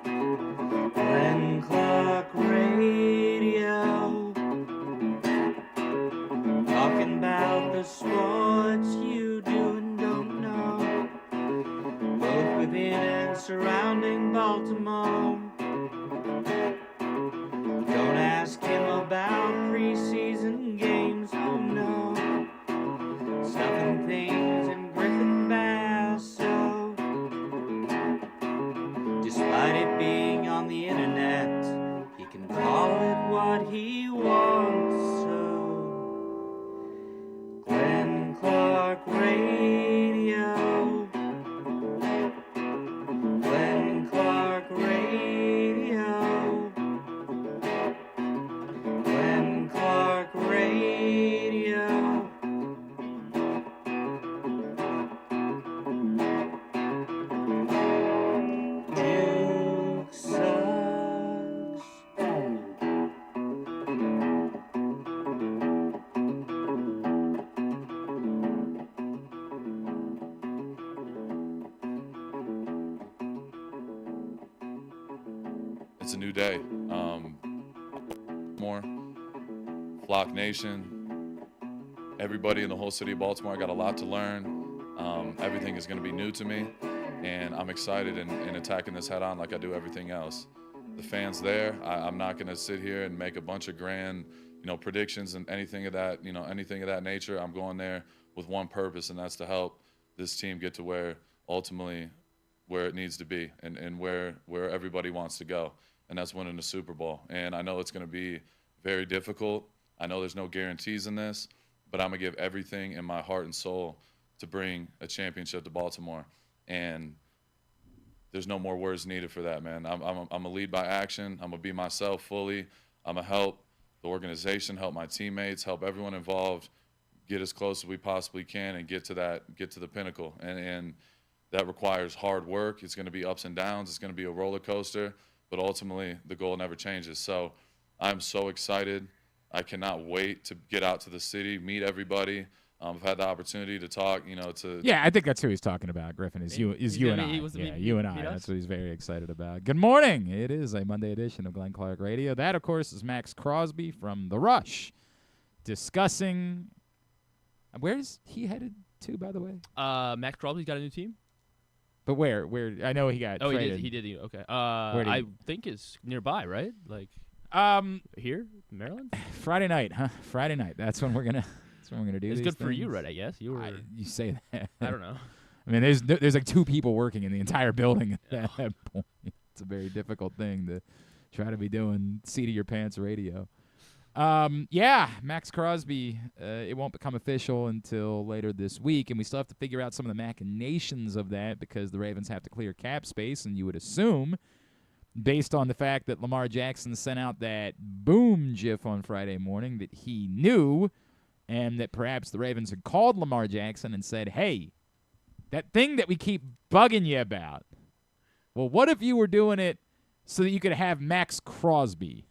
Glenn Clark Radio, talking about the sports you do and don't know, both within and surrounding Baltimore. Don't ask him about preseason games, oh no, stuffing things in Griffin Basso. Despite it being on the internet, he can call it what he wants. So, Glenn Clark Radio, Glenn Clark Radio, Glenn Clark Radio. Duke sucks. It's a new day. More Flock Nation, everybody in the whole city of Baltimore. I got a lot to learn. Everything is going to be new to me, and I'm excited in attacking this head on like I do everything else. The fans there. I'm not going to sit here and make a bunch of grand, predictions and anything of that nature. I'm going there with one purpose, and that's to help this team get to where it needs to be and where everybody wants to go, and that's winning the Super Bowl. And I know it's going to be very difficult. I know there's no guarantees in this, but I'm going to give everything in my heart and soul to bring a championship to Baltimore. And there's no more words needed for that, man. I'm going to lead by action. I'm going to be myself fully. I'm going to help the organization, help my teammates, help everyone involved get as close as we possibly can and get to the pinnacle. And that requires hard work. It's going to be ups and downs. It's going to be a roller coaster, but ultimately the goal never changes. So I'm so excited. I cannot wait to get out to the city, meet everybody. I've had the opportunity to talk, Yeah, I think that's who he's talking about, Griffin, is you and I. You and I. That's what he's very excited about. Good morning. It is a Monday edition of Glenn Clark Radio. That, of course, is Maxx Crosby from The Rush discussing – where's he headed to, by the way? Maxx Crosby's got a new team. But where? I know he got traded. He did. Okay. I think it's nearby, right? Like here, Maryland. Friday night, huh? Friday night. That's when we're gonna do. It's these good things. for you, right? I guess you were. You say that. I don't know. I mean, there's like two people working in the entire building at that point. It's a very difficult thing to try to be doing seat of your pants radio. Yeah, Maxx Crosby, it won't become official until later this week, and we still have to figure out some of the machinations of that because the Ravens have to clear cap space, and you would assume, based on the fact that Lamar Jackson sent out that boom gif on Friday morning, that he knew, and that perhaps the Ravens had called Lamar Jackson and said, hey, that thing that we keep bugging you about, well, what if you were doing it so that you could have Maxx Crosby?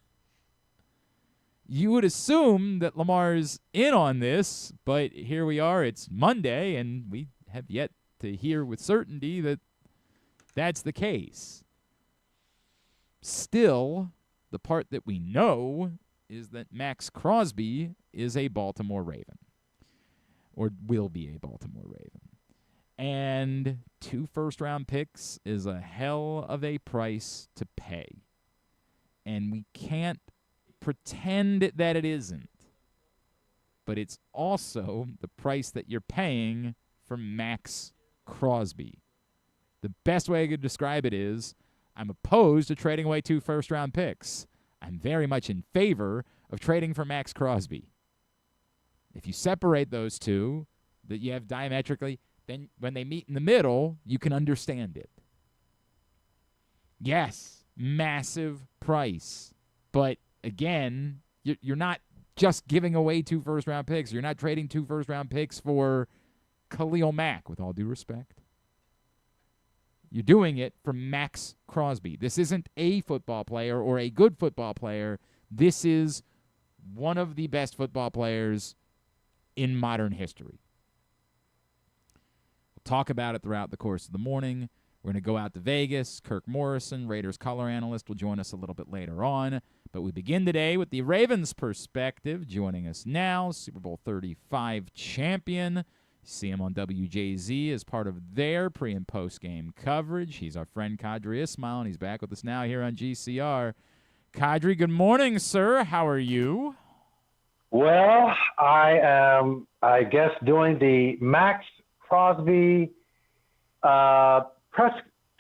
You would assume that Lamar's in on this, but here we are. It's Monday, and we have yet to hear with certainty that that's the case. Still, the part that we know is that Maxx Crosby is a Baltimore Raven, or will be a Baltimore Raven. And 2 first-round picks is a hell of a price to pay. And we can't pretend that it isn't. But it's also the price that you're paying for Maxx Crosby. The best way I could describe it is I'm opposed to trading away 2 first-round picks. I'm very much in favor of trading for Maxx Crosby. If you separate those two, that you have diametrically, then when they meet in the middle, you can understand it. Yes, massive price. But again, you're not just giving away 2 first-round picks. You're not trading 2 first-round picks for Khalil Mack, with all due respect. You're doing it for Maxx Crosby. This isn't a football player or a good football player. This is one of the best football players in modern history. We'll talk about it throughout the course of the morning. We're going to go out to Vegas. Kirk Morrison, Raiders color analyst, will join us a little bit later on. But we begin today with the Ravens' perspective. Joining us now, Super Bowl 35 champion. See him on WJZ as part of their pre- and post-game coverage. He's our friend Qadry Ismail, and he's back with us now here on GCR. Qadry, good morning, sir. How are you? Well, I am, I guess, doing the Maxx Crosby press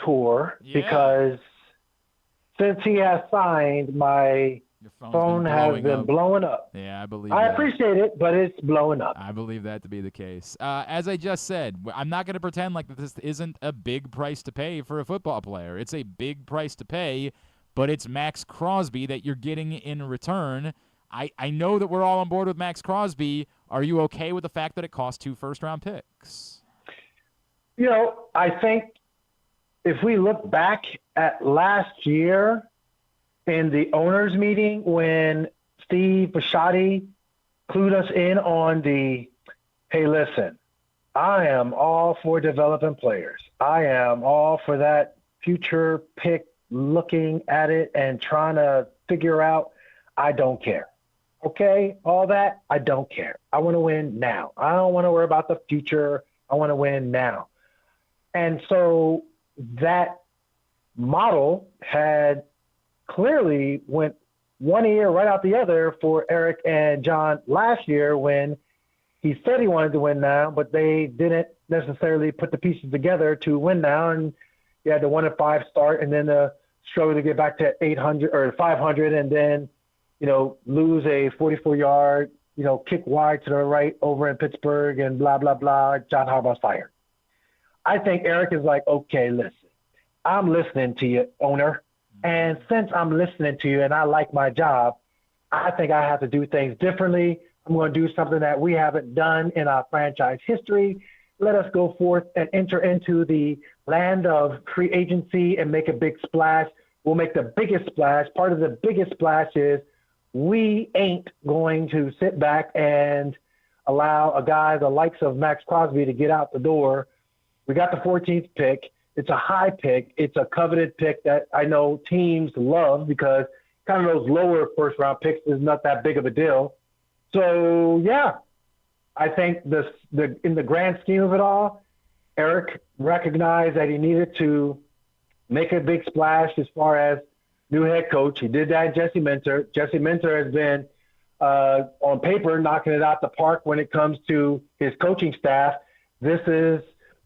tour because since he has signed, my phone has been blowing up. Yeah, I believe I that. appreciate it, but it's blowing up. I believe that to be the case. As I just said, I'm not going to pretend like this isn't a big price to pay for a football player. It's a big price to pay, but it's Maxx Crosby that you're getting in return. I know that we're all on board with Maxx Crosby. Are you okay with the fact that it cost 2 first-round picks? You know, I think if we look back at last year in the owners' meeting when Steve Bisciotti clued us in on the, hey, listen, I am all for developing players. I am all for that future pick, looking at it and trying to figure out, I don't care. Okay, all that, I don't care. I want to win now. I don't want to worry about the future. I want to win now. And so that model had clearly went one ear right out the other for Eric and John last year when he said he wanted to win now, but they didn't necessarily put the pieces together to win now. And you had the 1-5 start and then the struggle to get back to 800 or 500 and then, you know, lose a 44-yard, you know, kick wide to the right over in Pittsburgh and blah, blah, blah. John Harbaugh's fired. I think Eric is like, okay, listen, I'm listening to you, owner. And since I'm listening to you and I like my job, I think I have to do things differently. I'm going to do something that we haven't done in our franchise history. Let us go forth and enter into the land of free agency and make a big splash. We'll make the biggest splash. Part of the biggest splash is we ain't going to sit back and allow a guy the likes of Maxx Crosby to get out the door. We got the 14th pick. It's a high pick. It's a coveted pick that I know teams love because kind of those lower first-round picks is not that big of a deal. So, yeah, I think in the grand scheme of it all, Eric recognized that he needed to make a big splash as far as new head coach. He did that in Jesse Minter. Jesse Minter has been, on paper, knocking it out the park when it comes to his coaching staff. This is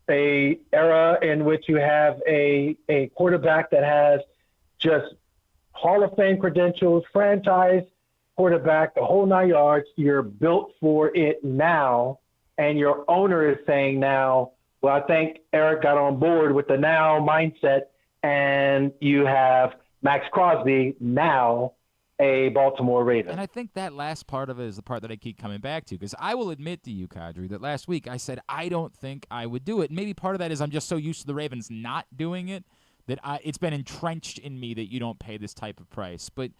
a era in which you have a quarterback that has just Hall of Fame credentials, franchise quarterback, the whole 9 yards. You're built for it now, and your owner is saying now, well, I think Eric got on board with the now mindset, and you have Maxx Crosby now a Baltimore Raven. And I think that last part of it is the part that I keep coming back to, because I will admit to you, Qadry, that last week I said I don't think I would do it. And maybe part of that is I'm just so used to the Ravens not doing it that it's been entrenched in me that you don't pay this type of price. But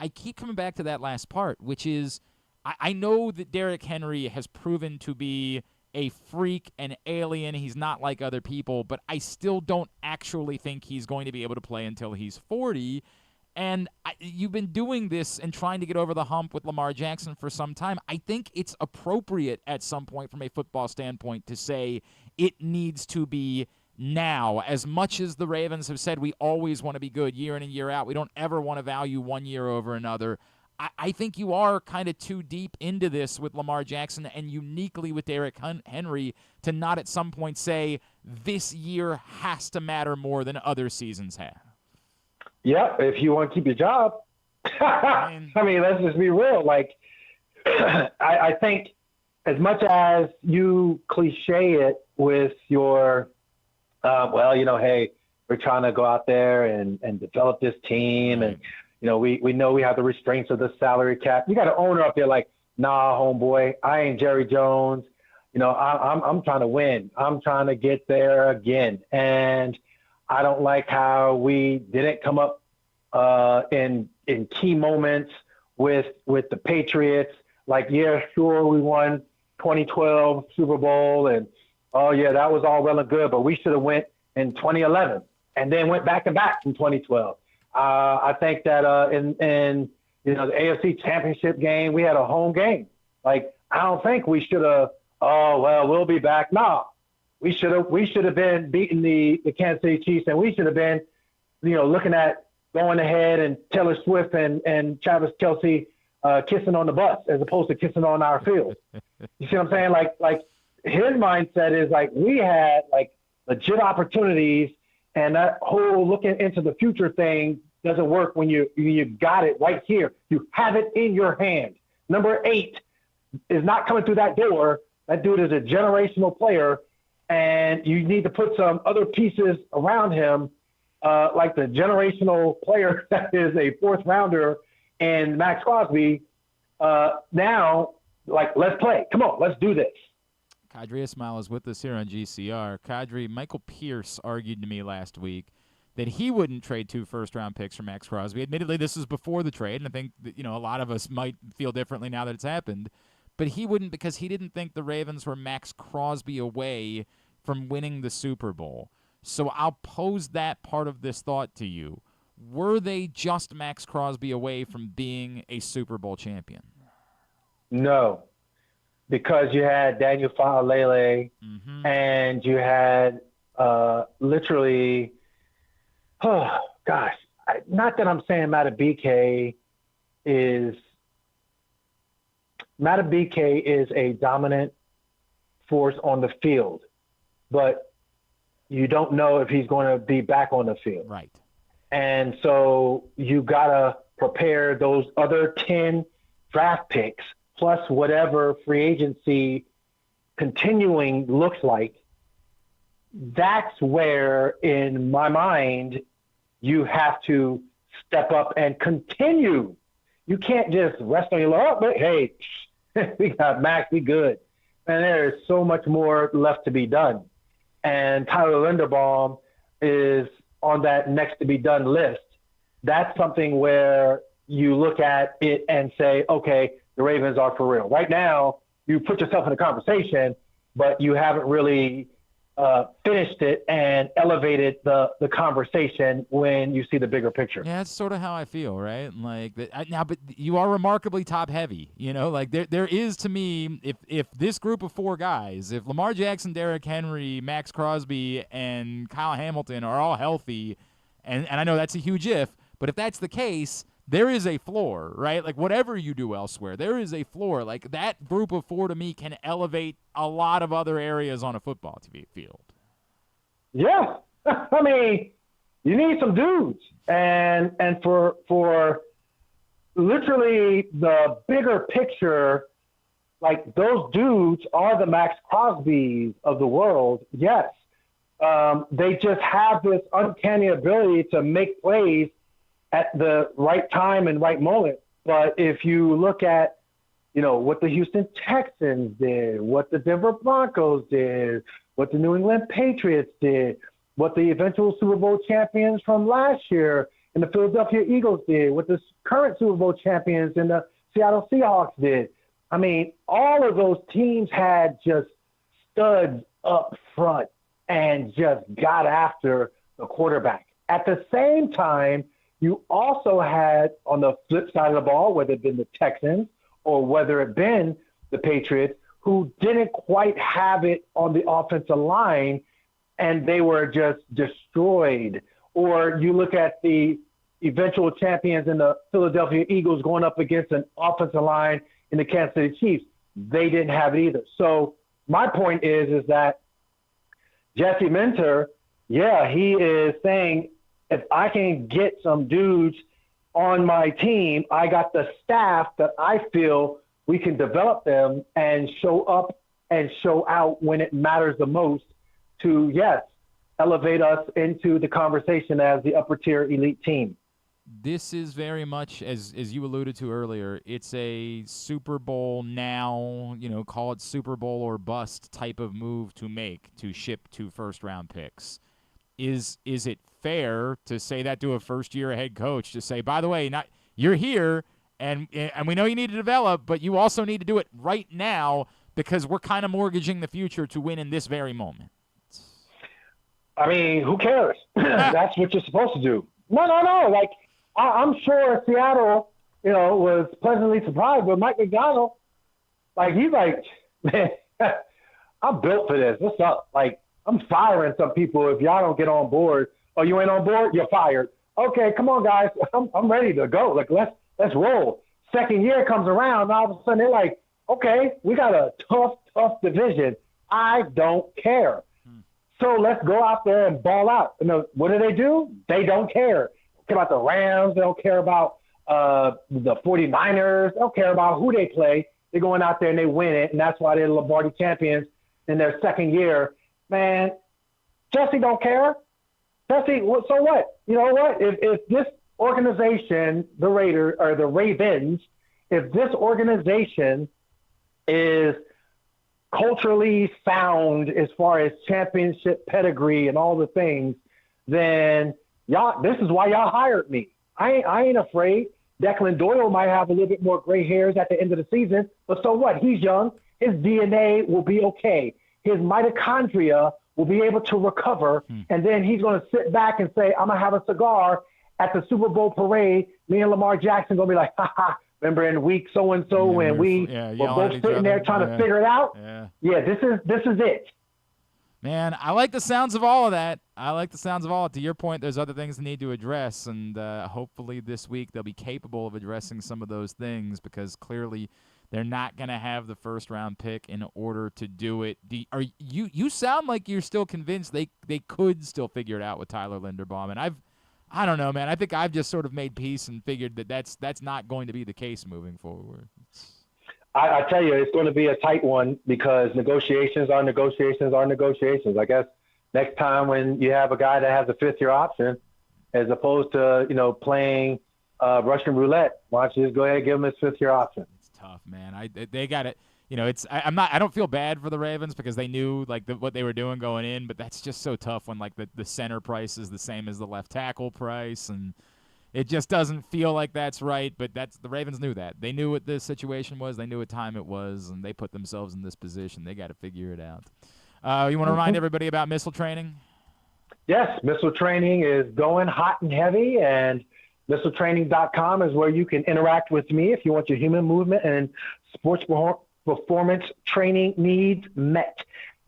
I keep coming back to that last part, which is I know that Derrick Henry has proven to be a freak, an alien. He's not like other people, but I still don't actually think he's going to be able to play until he's 40. And you've been doing this and trying to get over the hump with Lamar Jackson for some time. I think it's appropriate at some point from a football standpoint to say it needs to be now. As much as the Ravens have said we always want to be good year in and year out, we don't ever want to value one year over another. I think you are kind of too deep into this with Lamar Jackson and uniquely with Derrick Henry to not at some point say this year has to matter more than other seasons have. Yeah, if you want to keep your job. I mean, let's just be real. Like, I think as much as you cliche it with your, well, you know, hey, we're trying to go out there and develop this team. And, you know, we know we have the restraints of the salary cap. You got an owner up there like, nah, homeboy, I ain't Jerry Jones. You know, I'm trying to win. I'm trying to get there again. And I don't like how we didn't come up in key moments with the Patriots. Like, yeah, sure, we won 2012 Super Bowl, and oh yeah, that was all well and good, but we should have went in 2011, and then went back to back in 2012. I think that in the AFC Championship game, we had a home game. Like, I don't think we should have. Oh well, we'll be back. Nah, we should have been beating the Kansas City Chiefs, and we should have been, looking at going ahead and Taylor Swift and Travis Kelce kissing on the bus as opposed to kissing on our field. You see what I'm saying? Like his mindset is like we had like legit opportunities, and that whole looking into the future thing doesn't work when you got it right here. You have it in your hand. Number 8 is not coming through that door. That dude is a generational player, and you need to put some other pieces around him, like the generational player that is a 4th rounder and Maxx Crosby. Now, like, let's play. Come on, let's do this. Qadry Ismail is with us here on GCR. Qadry, Michael Pierce argued to me last week that he wouldn't trade 2 first-round picks for Maxx Crosby. Admittedly, this is before the trade, and I think that, a lot of us might feel differently now that it's happened. But he wouldn't because he didn't think the Ravens were Maxx Crosby away from winning the Super Bowl. So I'll pose that part of this thought to you. Were they just Maxx Crosby away from being a Super Bowl champion? No, because you had Daniel Faalele, and you had literally, not that I'm saying Madubuike is a dominant force on the field, but you don't know if he's going to be back on the field. Right. And so you got to prepare those other 10 draft picks plus whatever free agency continuing looks like. That's where, in my mind, you have to step up and continue. You can't just rest on your laurels. But hey, we got Max, we good. And there is so much more left to be done. And Tyler Linderbaum is on that next to be done list. That's something where you look at it and say, okay, the Ravens are for real. Right now, you put yourself in a conversation, but you haven't really finished it and elevated the conversation when you see the bigger picture. Yeah, that's sort of how I feel, right? Like now, but you are remarkably top heavy. Like there is, to me, if this group of 4 guys, if Lamar Jackson, Derrick Henry, Maxx Crosby, and Kyle Hamilton are all healthy, and I know that's a huge if, but if that's the case, there is a floor, right? Like whatever you do elsewhere, there is a floor. Like that group of 4 to me can elevate a lot of other areas on a football field. Yeah. I mean, you need some dudes. And for literally the bigger picture, like those dudes are the Maxx Crosbys of the world. Yes. They just have this uncanny ability to make plays at the right time and right moment. But if you look at, what the Houston Texans did, what the Denver Broncos did, what the New England Patriots did, what the eventual Super Bowl champions from last year and the Philadelphia Eagles did, what the current Super Bowl champions and the Seattle Seahawks did. I mean, all of those teams had just studs up front and just got after the quarterback. At the same time, you also had on the flip side of the ball, whether it been the Texans or whether it been the Patriots, who didn't quite have it on the offensive line, and they were just destroyed. Or you look at the eventual champions in the Philadelphia Eagles going up against an offensive line in the Kansas City Chiefs. They didn't have it either. So my point is that Jesse Minter, yeah, he is saying, if I can get some dudes on my team, I got the staff that I feel we can develop them and show up and show out when it matters the most to, yes, elevate us into the conversation as the upper tier elite team. This is very much, as you alluded to earlier, it's a Super Bowl now, call it Super Bowl or bust type of move to make, to ship 2 first-round picks. Is it fair to say that to a first-year head coach, to say, by the way, you're here, and we know you need to develop, but you also need to do it right now because we're kind of mortgaging the future to win in this very moment? I mean, who cares? That's what you're supposed to do. No. Like, I'm sure Seattle, was pleasantly surprised with Mike McDonald. Like, he's like, man, I'm built for this. What's up? Like, I'm firing some people if y'all don't get on board. Oh, you ain't on board? You're fired. Okay, come on, guys. I'm ready to go. Like, let's roll. Second year comes around, and all of a sudden they're like, okay, we got a tough division. I don't care. So let's go out there and ball out. What do? They don't care. They don't care about the Rams. They don't care about the 49ers. They don't care about who they play. They're going out there and they win it, and that's why they're Lombardi champions in their second year. Man, Jesse don't care. Jesse, so what? You know what? If this organization, the Raiders or the Ravens, if this organization is culturally sound as far as championship pedigree and all the things, then this is why y'all hired me. I ain't afraid. Declan Doyle might have a little bit more gray hairs at the end of the season, but so what? He's young. His DNA will be okay. His mitochondria will be able to recover, and then he's going to sit back and say, I'm going to have a cigar at the Super Bowl parade. Me and Lamar Jackson going to be like, remember in week so-and-so when we were both sitting there trying to figure it out? Yeah, this is it. Man, I like the sounds of all of that. To your point, there's other things they need to address, and hopefully this week they'll be capable of addressing some of those things because clearly they're not going to have the first-round pick in order to do it. You sound like you're still convinced they could still figure it out with Tyler Linderbaum, and I don't know, man. I think I've just sort of made peace and figured that that's not going to be the case moving forward. I tell you, it's going to be a tight one because negotiations are negotiations are negotiations. I guess next time when you have a guy that has a fifth-year option, as opposed to playing Russian roulette, why don't you just go ahead and give him his fifth-year option? It's tough, man. They got it. I don't feel bad for the Ravens because they knew what they were doing going in, but that's just so tough when the center price is the same as the left tackle price, and it just doesn't feel like that's right. But the Ravens knew that. They knew what the situation was. They knew what time it was, and they put themselves in this position. They got to figure it out. You want to remind everybody about missile training? Yes, missile training is going hot and heavy, and missiletraining.com is where you can interact with me if you want your human movement and sports performance training needs met.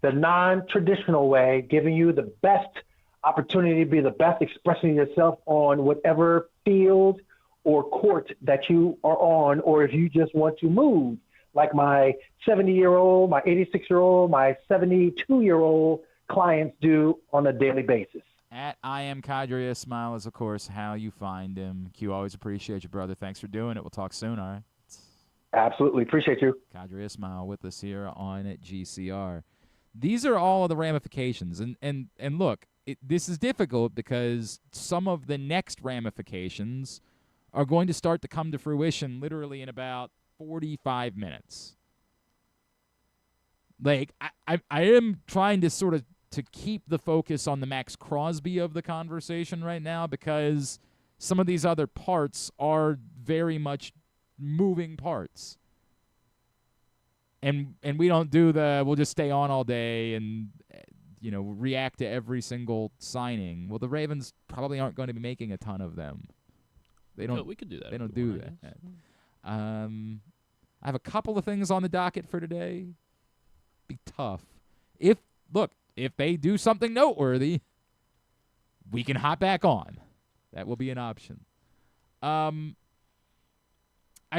The non-traditional way, giving you the best opportunity to be the best expressing yourself on whatever field or court that you are on, or if you just want to move, like my 70-year-old, my 86-year-old, my 72-year-old clients do on a daily basis. At I am Qadry Ismail is, of course, how you find him. Q, always appreciate you, brother. Thanks for doing it. We'll talk soon, all right? Absolutely. Appreciate you. Qadry Ismail with us here on GCR. These are all of the ramifications. And look, this is difficult because some of the next ramifications are going to start to come to fruition literally in about 45 minutes. Like, I am trying to sort of to keep the focus on the Maxx Crosby of the conversation right now because some of these other parts are very much moving parts. And we don't do we'll just stay on all day and react to every single signing. Well, the Ravens probably aren't going to be making a ton of them. They don't. We could do that. They don't do that. I have a couple of things on the docket for today. Be tough. If they do something noteworthy, we can hop back on. That will be an option. I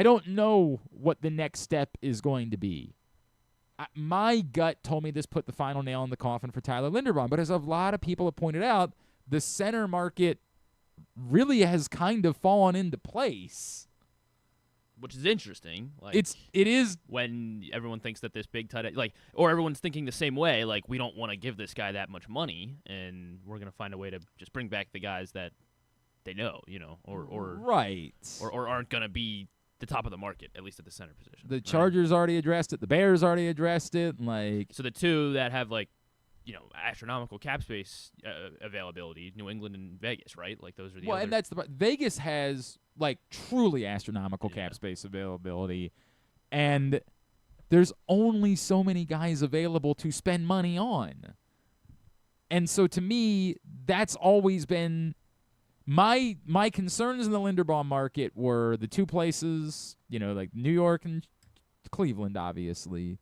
don't know what the next step is going to be. My gut told me this put the final nail in the coffin for Tyler Linderbaum, but as a lot of people have pointed out, the center market really has kind of fallen into place. Which is interesting. It is when everyone thinks that this big tight end, or everyone's thinking the same way, we don't want to give this guy that much money, and we're going to find a way to just bring back the guys that they know, or right, or aren't going to be the top of the market, at least at the center position. The Chargers already addressed it. The Bears already addressed it. So the two that have astronomical cap space availability, New England and Vegas, right? Those are the. Well, and that's Vegas has truly astronomical cap space availability, and there's only so many guys available to spend money on. And so to me, that's always been my concerns in the Linderbaum market were the two places, like New York and Cleveland, obviously,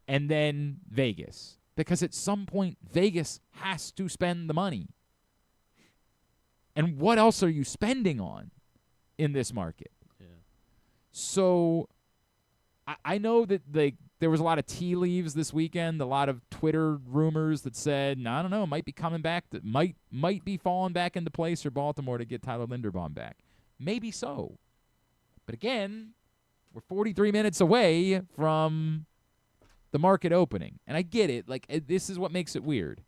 and then Vegas. Because at some point, Vegas has to spend the money. And what else are you spending on in this market? Yeah. So I know that there was a lot of tea leaves this weekend, a lot of Twitter rumors that said, I don't know, might be coming back, might be falling back into place for Baltimore to get Tyler Linderbaum back. Maybe so. But again, we're 43 minutes away from the market opening. And I get it. This is what makes it weird.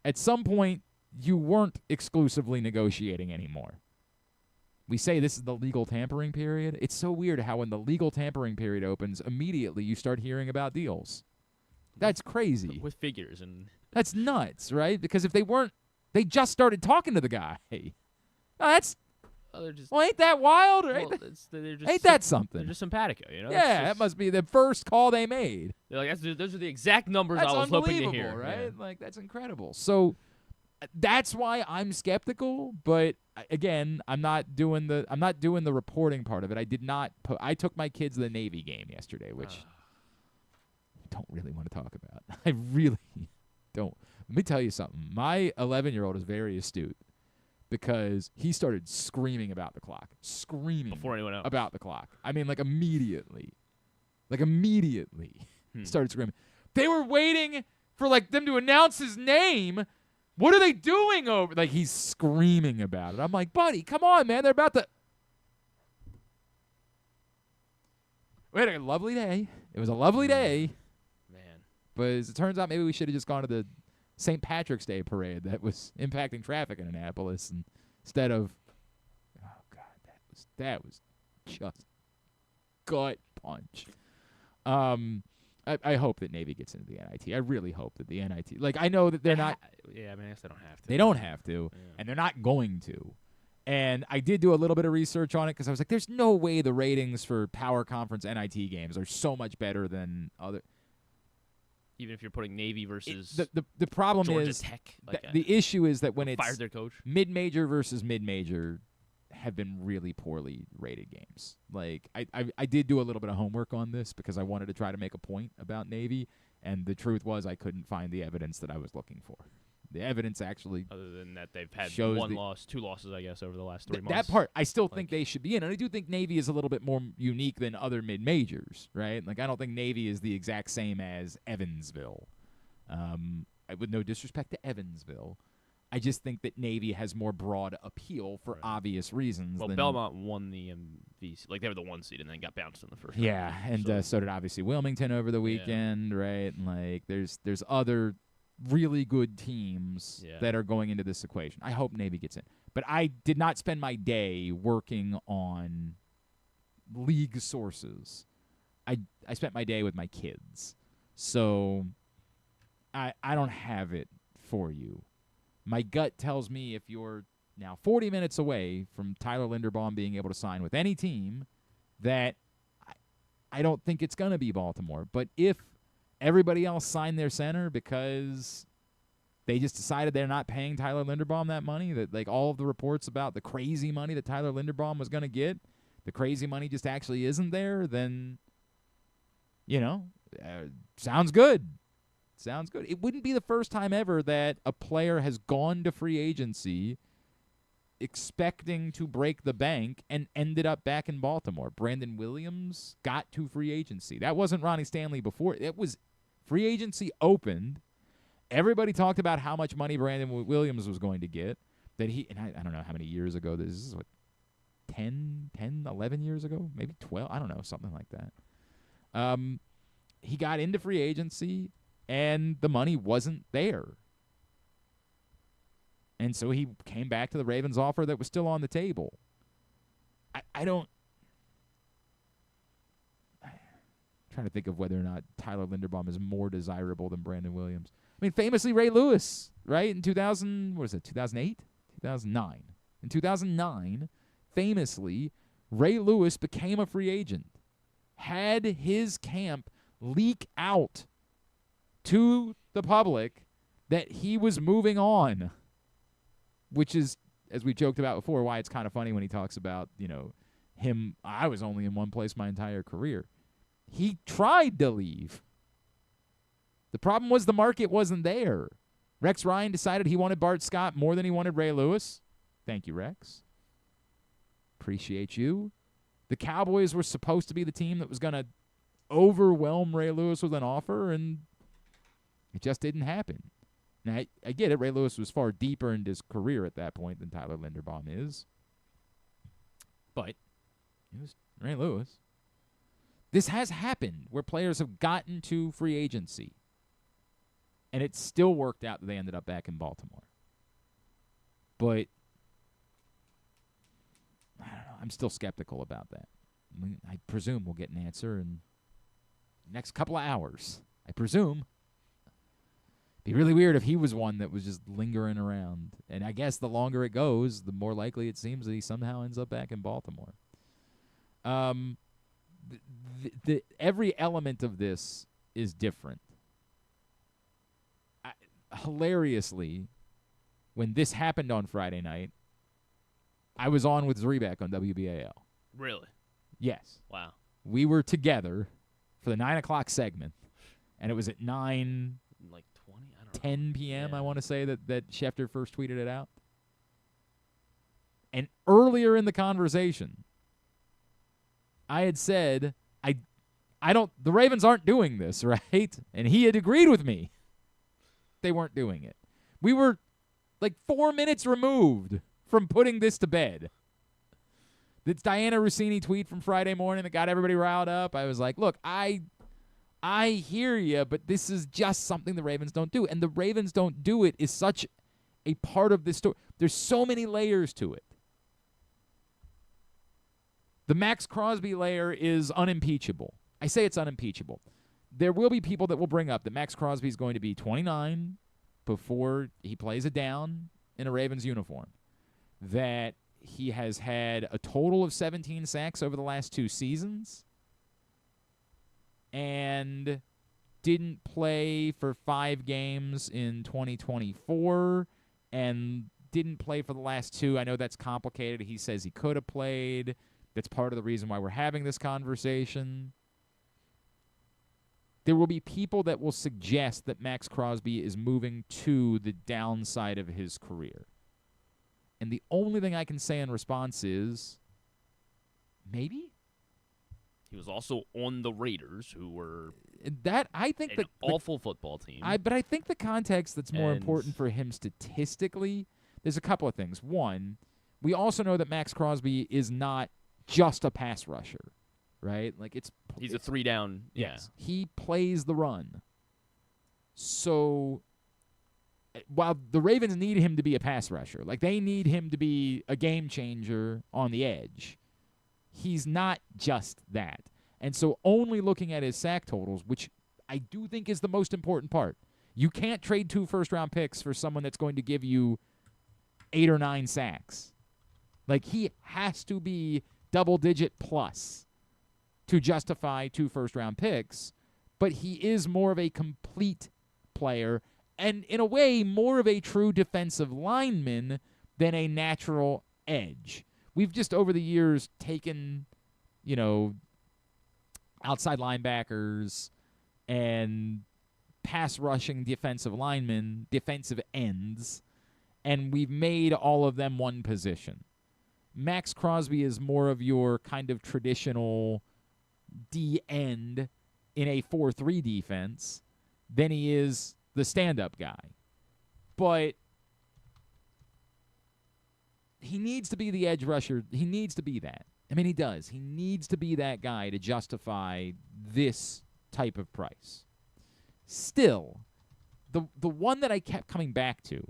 At some point, you weren't exclusively negotiating anymore. We say this is the legal tampering period. It's so weird how when the legal tampering period opens, immediately you start hearing about deals. That's crazy. With figures and that's nuts, right? Because if they just started talking to the guy. Ain't that wild? Or ain't that something? They're just simpatico, Yeah, that must be the first call they made. They're like, those are the exact numbers That's I was hoping to unbelievable, hear. right? Yeah. That's incredible. So that's why I'm skeptical. But again, I'm not doing the reporting part of it. I did not. I took my kids to the Navy game yesterday, which I don't really want to talk about. I really don't. Let me tell you something. My 11-year-old is very astute. Because he started screaming about the clock. Screaming before anyone else. About the clock. I mean, immediately. Immediately. Started screaming. They were waiting for, them to announce his name. What are they doing over? He's screaming about it. I'm like, buddy, come on, man. They're about to. We had a lovely day. It was a lovely day. Man. But as it turns out, maybe we should have just gone to the St. Patrick's Day parade that was impacting traffic in Annapolis, and instead of, oh God, that was just gut punch. I hope that Navy gets into the NIT. I really hope that the NIT, I know that they're not. Yeah, I mean, I guess they don't have to. They don't have to, and they're not going to. And I did do a little bit of research on it because I was like, there's no way the ratings for Power Conference NIT games are so much better than other. Even if you're putting Navy versus the problem Georgia is Tech, the issue is that when it's fired their coach, mid-major versus mid-major have been really poorly rated games. I did do a little bit of homework on this because I wanted to try to make a point about Navy, and the truth was I couldn't find the evidence that I was looking for. The evidence actually, other than that they've had shows one loss, two losses, I guess, over the last 3 months. That part, I still think they should be in. And I do think Navy is a little bit more unique than other mid-majors, right? I don't think Navy is the exact same as Evansville. With no disrespect to Evansville, I just think that Navy has more broad appeal for obvious reasons. Well, Belmont won the MVC. They were the 1 seed and then got bounced in the first round. Yeah, and so did obviously Wilmington over the weekend, right? And there's other really good teams that are going into this equation. I hope Navy gets in. But I did not spend my day working on league sources. I spent my day with my kids. So I don't have it for you. My gut tells me if you're now 40 minutes away from Tyler Linderbaum being able to sign with any team, that I don't think it's going to be Baltimore. But if everybody else signed their center because they just decided they're not paying Tyler Linderbaum that money, that all of the reports about the crazy money that Tyler Linderbaum was going to get, the crazy money just actually isn't there, then, sounds good. Sounds good. It wouldn't be the first time ever that a player has gone to free agency expecting to break the bank and ended up back in Baltimore. Brandon Williams got to free agency. That wasn't Ronnie Stanley before. It was free agency opened. Everybody talked about how much money Brandon Williams was going to get. That I don't know how many years ago. This is 10, 11 years ago? Maybe 12? I don't know, something like that. He got into free agency, and the money wasn't there. And so he came back to the Ravens offer that was still on the table. I'm trying to think of whether or not Tyler Linderbaum is more desirable than Brandon Williams. I mean, famously, Ray Lewis, right? In 2008? 2009. In 2009, famously, Ray Lewis became a free agent. Had his camp leak out to the public that he was moving on, which is, as we joked about before, why it's kind of funny when he talks about, him. I was only in one place my entire career. He tried to leave. The problem was the market wasn't there. Rex Ryan decided he wanted Bart Scott more than he wanted Ray Lewis. Thank you, Rex. Appreciate you. The Cowboys were supposed to be the team that was going to overwhelm Ray Lewis with an offer, and it just didn't happen. Now, I get it. Ray Lewis was far deeper in his career at that point than Tyler Linderbaum is. But it was Ray Lewis. This has happened where players have gotten to free agency, and it still worked out that they ended up back in Baltimore. But I don't know. I'm still skeptical about that. I presume we'll get an answer in the next couple of hours. I presume. Be really weird if he was one that was just lingering around. And I guess the longer it goes, the more likely it seems that he somehow ends up back in Baltimore. Every element of this is different. Hilariously, when this happened on Friday night, I was on with Zrebeck on WBAL. Really? Yes. Wow. We were together for the 9 o'clock segment, and it was at 9, Like 20? I don't know. 10 p.m., Yeah. I want to say, that Schefter first tweeted it out. And earlier in the conversation, I had said, the Ravens aren't doing this, right? And he had agreed with me. They weren't doing it. We were like 4 minutes removed from putting this to bed. This Diana Rossini tweet from Friday morning that got everybody riled up. I was like, look, I hear you, but this is just something the Ravens don't do. And the Ravens don't do it is such a part of this story. There's so many layers to it. The Maxx Crosby layer is unimpeachable. I say it's unimpeachable. There will be people that will bring up that Maxx Crosby is going to be 29 before he plays it down in a Ravens uniform. That he has had a total of 17 sacks over the last 2 seasons and didn't play for 5 games in 2024 and didn't play for the last 2. I know that's complicated. He says he could have played. That's part of the reason why we're having this conversation. There will be people that will suggest that Maxx Crosby is moving to the downside of his career. And the only thing I can say in response is, maybe? He was also on the Raiders, who were That I think an awful football team. But I think the context that's more And- important for him statistically, there's a couple of things. One, we also know that Maxx Crosby is not just a pass rusher, right? Like He's a 3-down. Yes. He plays the run. So while the Ravens need him to be a pass rusher, like they need him to be a game changer on the edge, he's not just that. And so only looking at his sack totals, which I do think is the most important part. You can't trade 2 first-round picks for someone that's going to give you 8 or 9 sacks. Like, he has to be double-digit plus to justify 2 first-round picks, but he is more of a complete player and, in a way, more of a true defensive lineman than a natural edge. We've just, over the years, taken, outside linebackers and pass-rushing defensive linemen, defensive ends, and we've made all of them one position. Maxx Crosby is more of your kind of traditional D-end in a 4-3 defense than he is the stand-up guy. But he needs to be the edge rusher. He needs to be that. I mean, he does. He needs to be that guy to justify this type of price. Still, the one that I kept coming back to,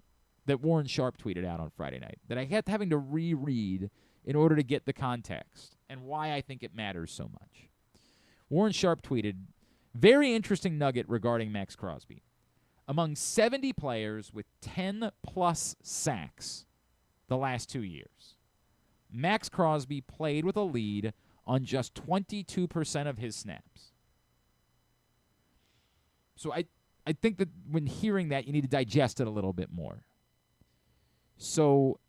that Warren Sharp tweeted out on Friday night, that I kept having to reread in order to get the context and why I think it matters so much. Warren Sharp tweeted, very interesting nugget regarding Maxx Crosby. Among 70 players with 10-plus sacks the last 2 years, Maxx Crosby played with a lead on just 22% of his snaps. So I think that when hearing that, you need to digest it a little bit more. So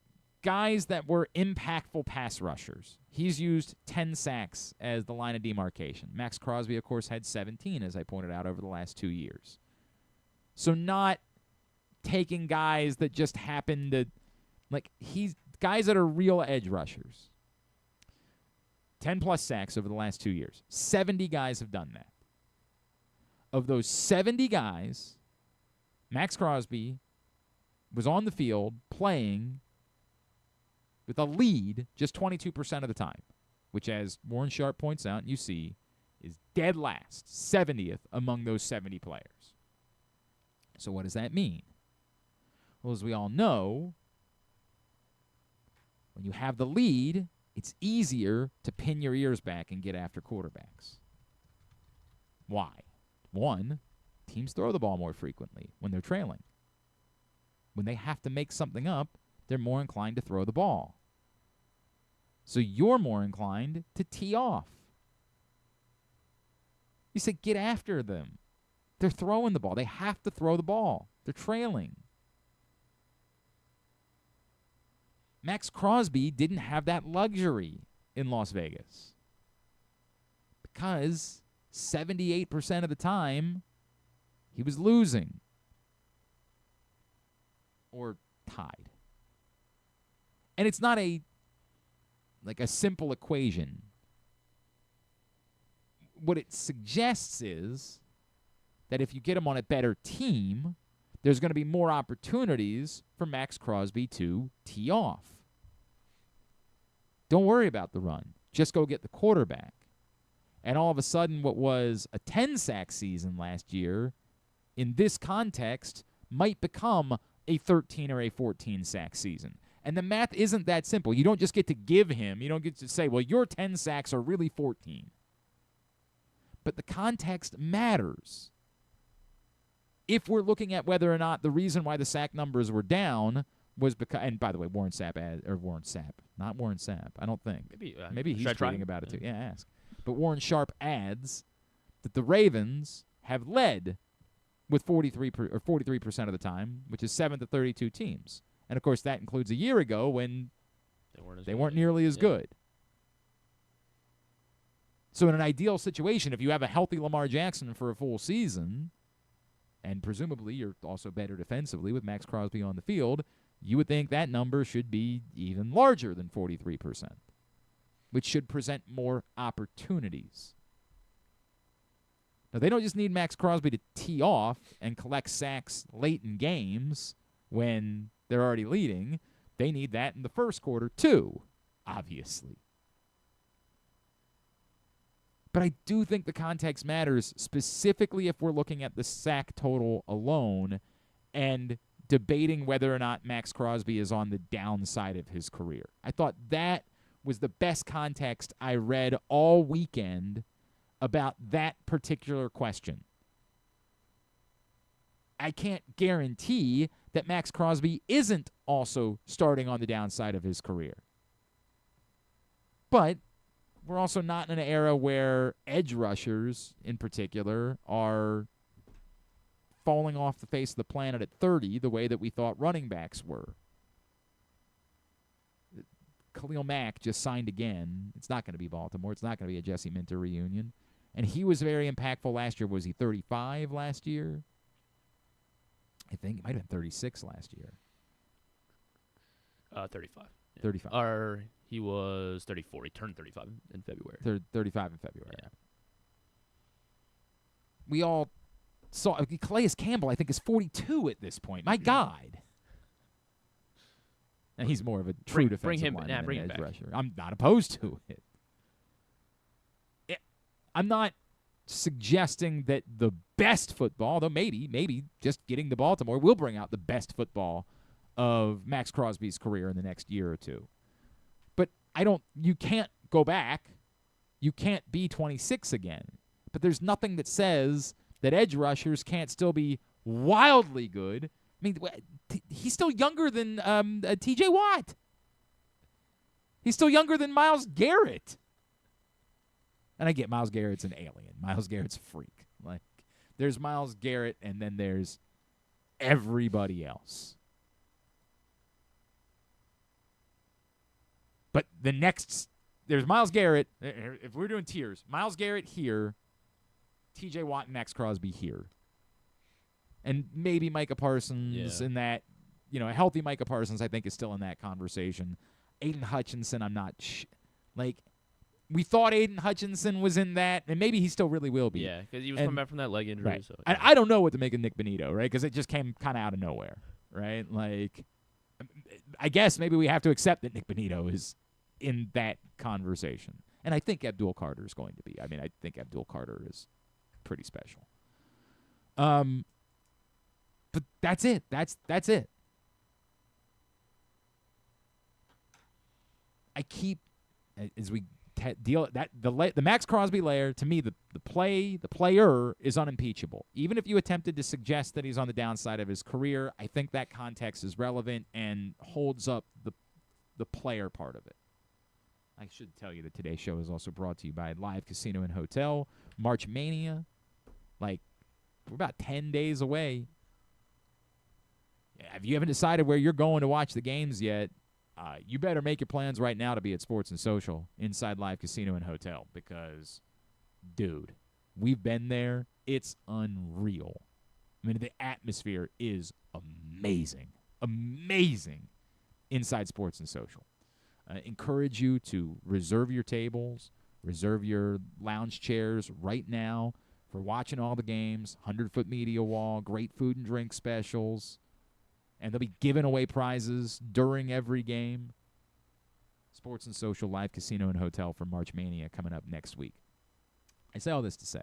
guys that were impactful pass rushers, he's used 10 sacks as the line of demarcation. Maxx Crosby, of course, had 17, as I pointed out, over the last 2 years. So not taking guys that just happen to, he's guys that are real edge rushers. 10-plus sacks over the last 2 years. 70 guys have done that. Of those 70 guys, Maxx Crosby was on the field playing with a lead just 22% of the time, which, as Warren Sharp points out, and you see, is dead last, 70th among those 70 players. So what does that mean? Well, as we all know, when you have the lead, it's easier to pin your ears back and get after quarterbacks. Why? One, teams throw the ball more frequently when they're trailing. When they have to make something up, they're more inclined to throw the ball. So you're more inclined to tee off. You say, get after them. They're throwing the ball. They have to throw the ball. They're trailing. Maxx Crosby didn't have that luxury in Las Vegas because 78% of the time he was losing or tied. And it's not a simple equation. What it suggests is that if you get him on a better team, there's going to be more opportunities for Maxx Crosby to tee off. Don't worry about the run. Just go get the quarterback. And all of a sudden, what was a 10-sack season last year, in this context, might become a 13 or a 14-sack season. And the math isn't that simple. You don't just get to give him. You don't get to say, well, your 10 sacks are really 14. But the context matters. If we're looking at whether or not the reason why the sack numbers were down was because, and by the way, Warren Sapp, not Warren Sapp, I don't think. Maybe he's tweeting about it too. Yeah, ask. But Warren Sharp adds that the Ravens have led with 43% of the time, which is 7 to 32 teams. And of course, that includes a year ago when they weren't nearly as good. So in an ideal situation, if you have a healthy Lamar Jackson for a full season, and presumably you're also better defensively with Maxx Crosby on the field, you would think that number should be even larger than 43%, which should present more opportunities. Now, they don't just need Maxx Crosby to tee off and collect sacks late in games when they're already leading. They need that in the first quarter, too, obviously. But I do think the context matters, specifically if we're looking at the sack total alone and debating whether or not Maxx Crosby is on the downside of his career. I thought that was the best context I read all weekend about that particular question. I can't guarantee that Maxx Crosby isn't also starting on the downside of his career. But we're also not in an era where edge rushers, in particular, are falling off the face of the planet at 30 the way that we thought running backs were. Khalil Mack just signed again. It's not going to be Baltimore. It's not going to be a Jesse Minter reunion. And he was very impactful last year. Was he 35 last year? I think it might have been 36 last year. 35. Yeah. 35. Or he was 34. He turned 35 in February. 35 in February. Yeah. We all saw Calais Campbell, I think, is 42 at this point. My God. And he's more of a true defensive lineman than an edge rusher. I'm not opposed to it. I'm not suggesting that the best football, though maybe just getting to Baltimore will bring out the best football of Maxx Crosby's career in the next year or two. But you can't go back. You can't be 26 again. But there's nothing that says that edge rushers can't still be wildly good. I mean, he's still younger than T.J. Watt. He's still younger than Myles Garrett. And I get Myles Garrett's an alien. Myles Garrett's a freak. There's Myles Garrett, and then there's everybody else. But there's Myles Garrett. If we're doing tiers, Myles Garrett here, T.J. Watt and Maxx Crosby here. And maybe Micah Parsons in that, a healthy Micah Parsons I think is still in that conversation. Aiden Hutchinson, I'm not we thought Aiden Hutchinson was in that, and maybe he still really will be. Yeah, because he was coming back from that leg injury. Right. So, I don't know what to make of Nick Bonito, right? Because it just came kind of out of nowhere, right? Like, I guess maybe we have to accept that Nick Bonito is in that conversation. And I think Abdul Carter is going to be. I mean, I think Abdul Carter is pretty special. But that's it. That's it. I keep as we deal that the Maxx Crosby layer, to me, the player is unimpeachable. Even if you attempted to suggest that he's on the downside of his career, I think that context is relevant and holds up the player part of it. I should tell you that today's show is also brought to you by Live Casino and Hotel. March Mania, we're about 10 days away. If you haven't decided where you're going to watch the games yet, you better make your plans right now to be at Sports and Social inside Live Casino and Hotel because, dude, we've been there. It's unreal. I mean, the atmosphere is amazing. Amazing inside Sports and Social. Encourage you to reserve your tables, reserve your lounge chairs right now for watching all the games, 100-foot media wall, great food and drink specials. And they'll be giving away prizes during every game. Sports and Social, Live Casino and Hotel for March Mania coming up next week. I say all this to say,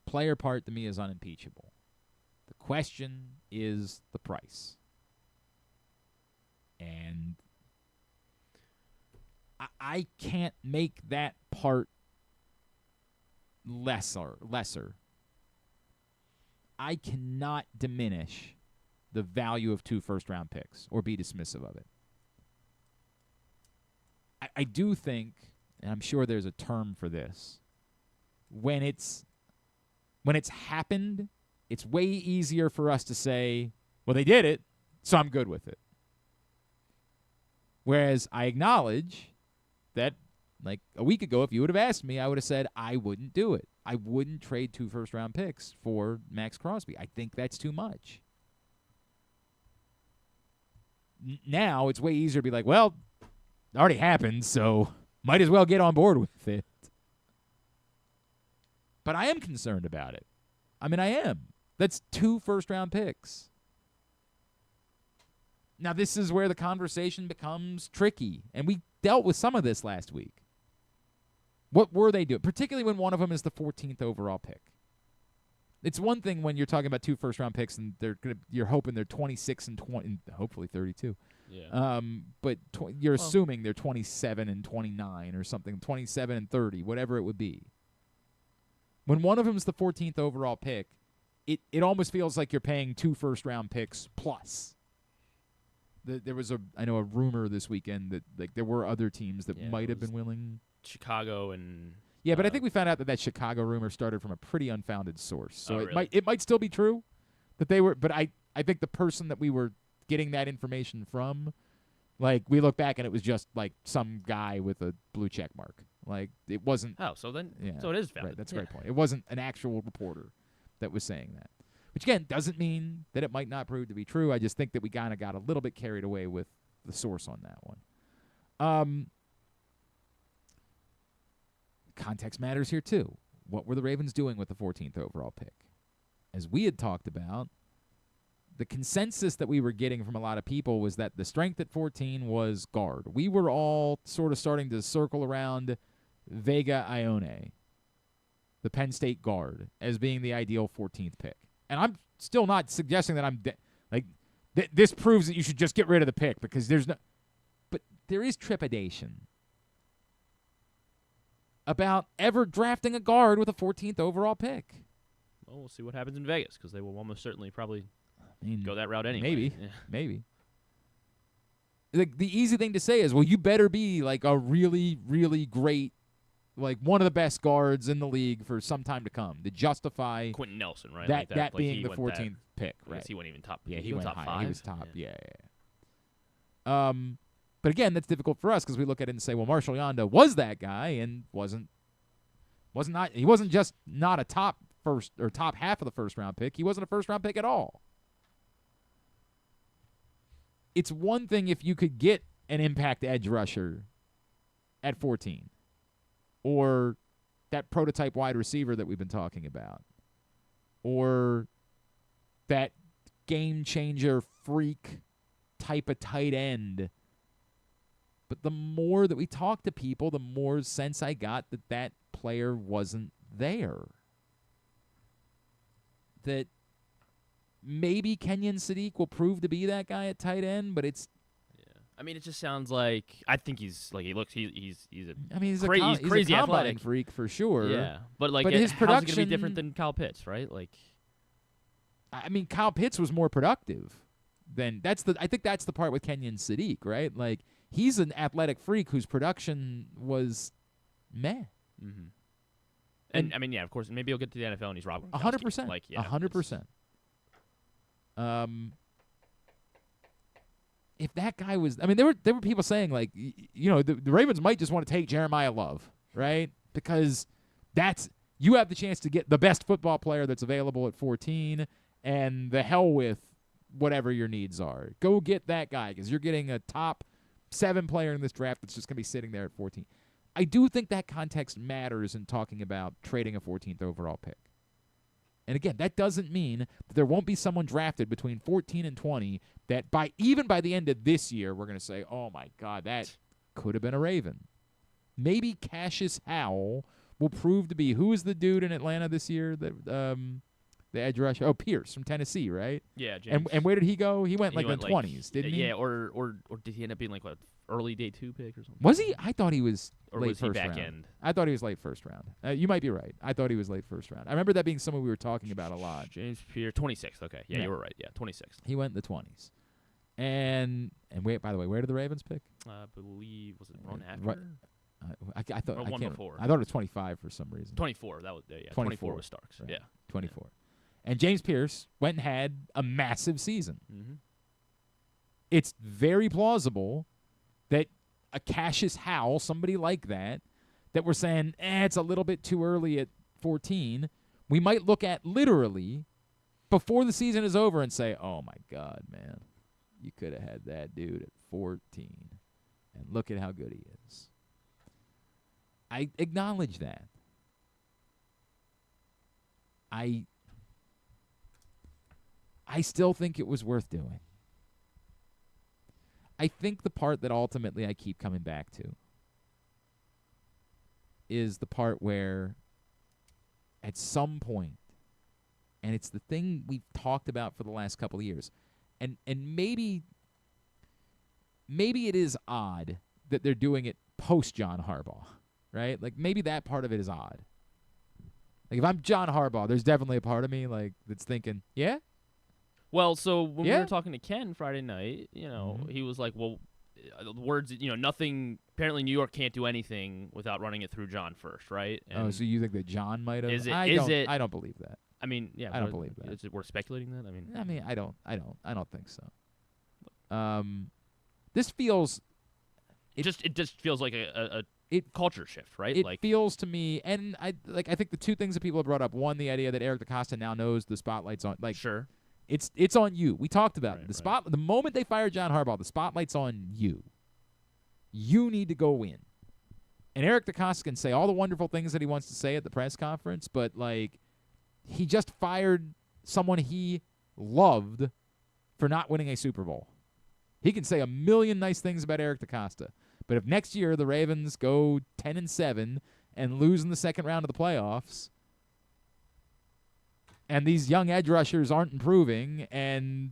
player part to me is unimpeachable. The question is the price. And I can't make that part lesser. I cannot diminish the value of 2 first-round picks or be dismissive of it. I do think, and I'm sure there's a term for this, when it's happened, it's way easier for us to say, well, they did it, so I'm good with it. Whereas I acknowledge that, a week ago, if you would have asked me, I would have said I wouldn't do it. I wouldn't trade 2 first-round picks for Maxx Crosby. I think that's too much. Now it's way easier to be like, well, it already happened, so might as well get on board with it. But I am concerned about it. I mean, I am. That's 2 first-round picks. Now, this is where the conversation becomes tricky, and we dealt with some of this last week. What were they doing? Particularly when one of them is the 14th overall pick. It's one thing when you're talking about 2 first-round picks and you're hoping they're 26 and 20, hopefully 32. Yeah. But you're assuming they're 27 and 29 or something, 27 and 30, whatever it would be. When one of them is the 14th overall pick, it almost feels like you're paying 2 first-round picks plus. There was a rumor this weekend that there were other teams that might have been willing. Chicago and. Yeah, but I think we found out that Chicago rumor started from a pretty unfounded source. So really? it might still be true that they were, but I think the person that we were getting that information from, we look back and it was just some guy with a blue check mark. It wasn't. Oh, so then so it is founded. Right, that's a great point. It wasn't an actual reporter that was saying that. Which again doesn't mean that it might not prove to be true. I just think that we kind of got a little bit carried away with the source on that one. Context matters here, too. What were the Ravens doing with the 14th overall pick? As we had talked about, the consensus that we were getting from a lot of people was that the strength at 14 was guard. We were all sort of starting to circle around Vega Ione, the Penn State guard, as being the ideal 14th pick. And I'm still not suggesting that I'm this proves that you should just get rid of the pick because but there is trepidation about ever drafting a guard with a 14th overall pick. Well, we'll see what happens in Vegas because they will almost certainly probably go that route anyway. Maybe, maybe. The easy thing to say is, well, you better be a really, really great like one of the best guards in the league for some time to come to justify Quentin Nelson, right? that like being he the went 14th pick, I right? guess he went even top. Yeah, he he went top high. 5. He was top. Yeah. But again, that's difficult for us because we look at it and say, well, Marshall Yonda was that guy and he wasn't just not a top first or top half of the first round pick. He wasn't a first round pick at all. It's one thing if you could get an impact edge rusher at 14 or that prototype wide receiver that we've been talking about or that game changer freak type of tight end. But the more that we talk to people, the more sense I got that player wasn't there. That maybe Kenyon Sadiq will prove to be that guy at tight end, but it's. I mean, it just sounds like I think he's like he looks. He's a. I mean, he's crazy a combine athletic freak for sure. Yeah, but like his how's it production gonna be different than Kyle Pitts, right? Like, I mean, Kyle Pitts was more productive than I think that's the part with Kenyon Sadiq, right? Like he's an athletic freak whose production was meh. Mm-hmm. And I mean, yeah, of course, maybe he'll get to the NFL and he's Rob Gronkowski. 100%. Like, yeah, 100%. If that guy was, I mean, there were people saying like, the Ravens might just want to take Jeremiah Love, right? Because you have the chance to get the best football player that's available at 14, and the hell with whatever your needs are. Go get that guy because you're getting a top 7 player in this draft that's just going to be sitting there at 14. I do think that context matters in talking about trading a 14th overall pick. And again, that doesn't mean that there won't be someone drafted between 14 and 20 that even by the end of this year, we're going to say, oh, my God, that could have been a Raven. Maybe Cassius Howell will prove to be, who is the dude in Atlanta this year, the edge rusher? Oh, Pierce from Tennessee, right? Yeah, James. And where did he go? He went in the 20s, didn't he? Yeah, or did he end up being like what, early day 2 pick or something? Was he? I thought he was or late was he first back round. end? I thought he was late first round. You might be right. I thought he was late first round. I remember that being someone we were talking about a lot. James Pierce, 26th. Okay, yeah, you were right. Yeah, 26th. He went in the 20s. And wait, by the way, where did the Ravens pick? I believe was it one after? Right. I thought Or I one can't, before. I thought it was 25 for some reason. 24. That was yeah. 24 was Starks. Right. Yeah. 24. And James Pierce went and had a massive season. Mm-hmm. It's very plausible that a Cassius Howell, somebody like that we're saying, it's a little bit too early at 14, we might look at literally before the season is over and say, oh, my God, man, you could have had that dude at 14. And look at how good he is. I acknowledge that. I still think it was worth doing. I think the part that ultimately I keep coming back to is the part where at some point, and it's the thing we've talked about for the last couple of years, and maybe it is odd that they're doing it post John Harbaugh, right? Like maybe that part of it is odd. Like if I'm John Harbaugh, there's definitely a part of me like that's thinking, yeah. Well, so when we Yeah. were talking to Ken Friday night, Mhm. he was like, well, the words, nothing. Apparently, New York can't do anything without running it through John first, right? And So you think that John might have? Is it- I don't believe that. I mean, yeah, I don't believe that. Is it worth speculating that? I mean, I don't think so. This feels. it just feels like a It- culture shift, right? It like feels to me, and I think the two things that people have brought up. One, the idea that Eric DaCosta now knows the spotlight's on. Like, sure, it's on you. We talked about it. Right, The spot. The moment they fired John Harbaugh, the spotlight's on you. You need to go win. And Eric DaCosta can say all the wonderful things that he wants to say at the press conference, but like, he just fired someone he loved for not winning a Super Bowl. He can say a million nice things about Eric DaCosta, but if next year the Ravens go 10-7 and lose in the second round of the playoffs, and these young edge rushers aren't improving, and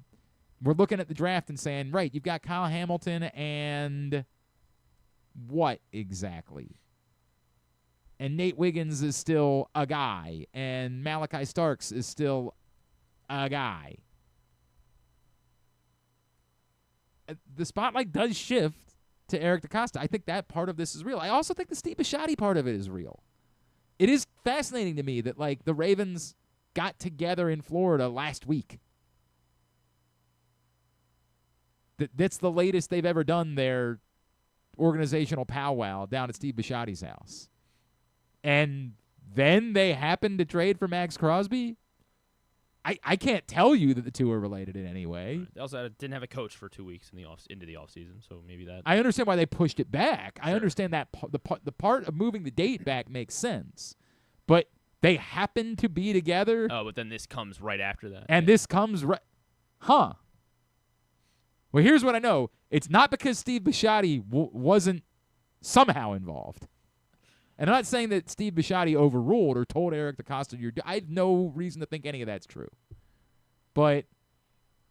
we're looking at the draft and saying, right, you've got Kyle Hamilton and what exactly? And Nate Wiggins is still a guy, and Malachi Starks is still a guy. The spotlight does shift to Eric DeCosta. I think that part of this is real. I also think the Steve Bisciotti part of it is real. It is fascinating to me that, like, the Ravens got together in Florida last week. That's the latest they've ever done their organizational powwow down at Steve Bisciotti's house. And then they happened to trade for Maxx Crosby? I can't tell you that the two are related in any way. They also didn't have a coach for 2 weeks into the offseason, so maybe that. I understand why they pushed it back. Sure. I understand that the part of moving the date back makes sense. But they happen to be together. Oh, but then this comes right after that. And this comes right. Huh. Well, here's what I know. It's not because Steve Bisciotti wasn't somehow involved. And I'm not saying that Steve Bisciotti overruled or told Eric DeCosta, I have no reason to think any of that's true. But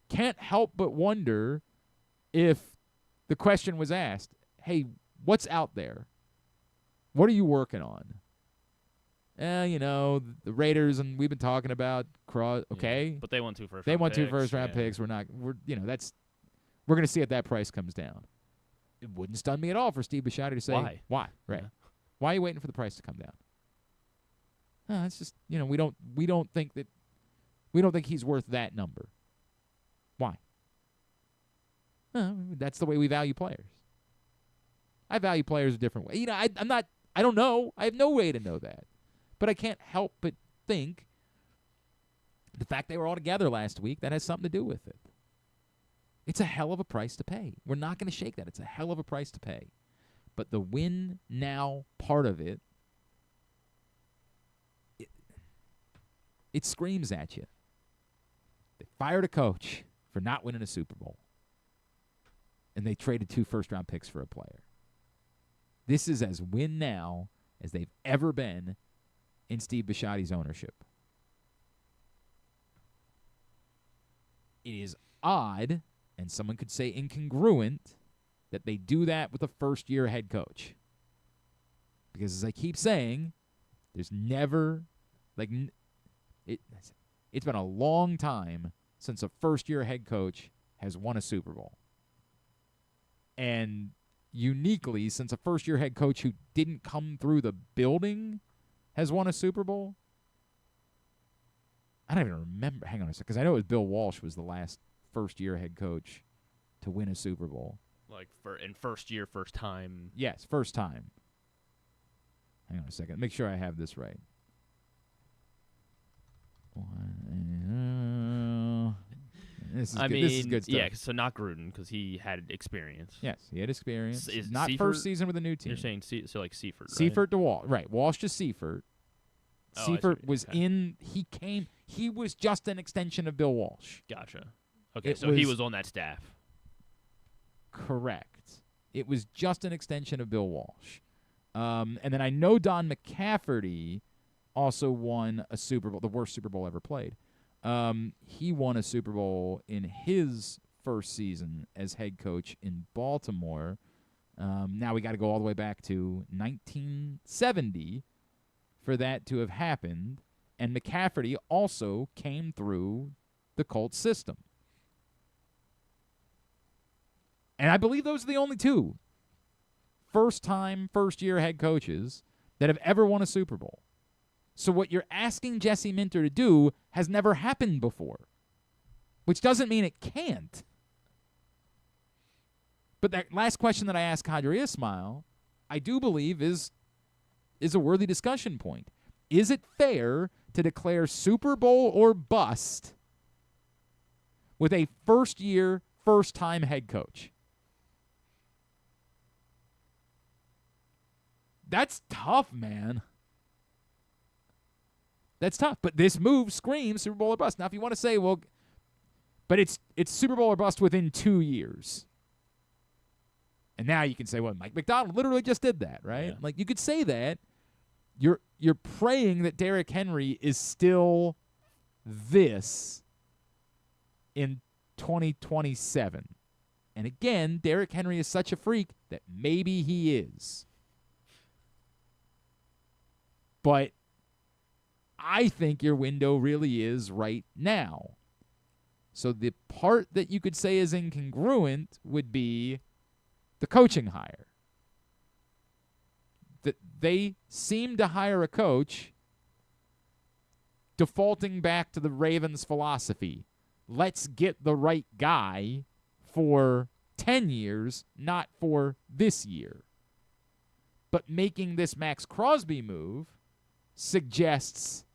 can't help but wonder if the question was asked, hey, what's out there? What are you working on? The Raiders, and we've been talking about okay. Yeah, but they won 2 first-round picks. They won 2 first-round picks. We're going to see if that price comes down. It wouldn't stun me at all for Steve Bisciotti to say why, right? Yeah. Why are you waiting for the price to come down? No, it's just, we don't think he's worth that number. Why? That's the way we value players. I value players a different way. I don't know. I have no way to know that. But I can't help but think the fact they were all together last week, that has something to do with it. It's a hell of a price to pay. We're not going to shake that. It's a hell of a price to pay. But the win now part of it, it screams at you. They fired a coach for not winning a Super Bowl. And they traded 2 first-round picks for a player. This is as win now as they've ever been in Steve Bisciotti's ownership. It is odd, and someone could say incongruent, that they do that with a first-year head coach. Because as I keep saying, there's never, it's been a long time since a first-year head coach has won a Super Bowl. And uniquely, since a first-year head coach who didn't come through the building has won a Super Bowl, I don't even remember. Hang on a second, because I know it was Bill Walsh was the last first-year head coach to win a Super Bowl. Like in first year, first time. Yes, first time. Hang on a second. Make sure I have this right. This is good stuff. Yeah, so not Gruden because he had experience. Yes, he had experience. Is not Seifert, first season with a new team. You're saying like Seifert, right? Seifert to Walsh. Right, Walsh to Seifert. Oh, Seifert was he was just an extension of Bill Walsh. Gotcha. Okay, so he was on that staff. Correct. It was just an extension of Bill Walsh. And then I know Don McCafferty also won a Super Bowl, the worst Super Bowl ever played. He won a Super Bowl in his first season as head coach in Baltimore. Now we got to go all the way back to 1970 for that to have happened. And McCafferty also came through the Colts system. And I believe those are the only 2 first-year head coaches that have ever won a Super Bowl. So what you're asking Jesse Minter to do has never happened before, which doesn't mean it can't. But that last question that I asked Qadry Ismail, I do believe is a worthy discussion point. Is it fair to declare Super Bowl or bust with a first-year, first-time head coach? That's tough, man. That's tough. But this move screams Super Bowl or bust. Now, if you want to say, well, but it's Super Bowl or bust within 2 years. And now you can say, well, Mike McDonald literally just did that, right? Yeah. Like, you could say that. You're praying that Derrick Henry is still this in 2027. And again, Derrick Henry is such a freak that maybe he is. But I think your window really is right now. So the part that you could say is incongruent would be the coaching hire. That they seem to hire a coach defaulting back to the Ravens' philosophy. Let's get the right guy for 10 years, not for this year. But making this Maxx Crosby move suggests,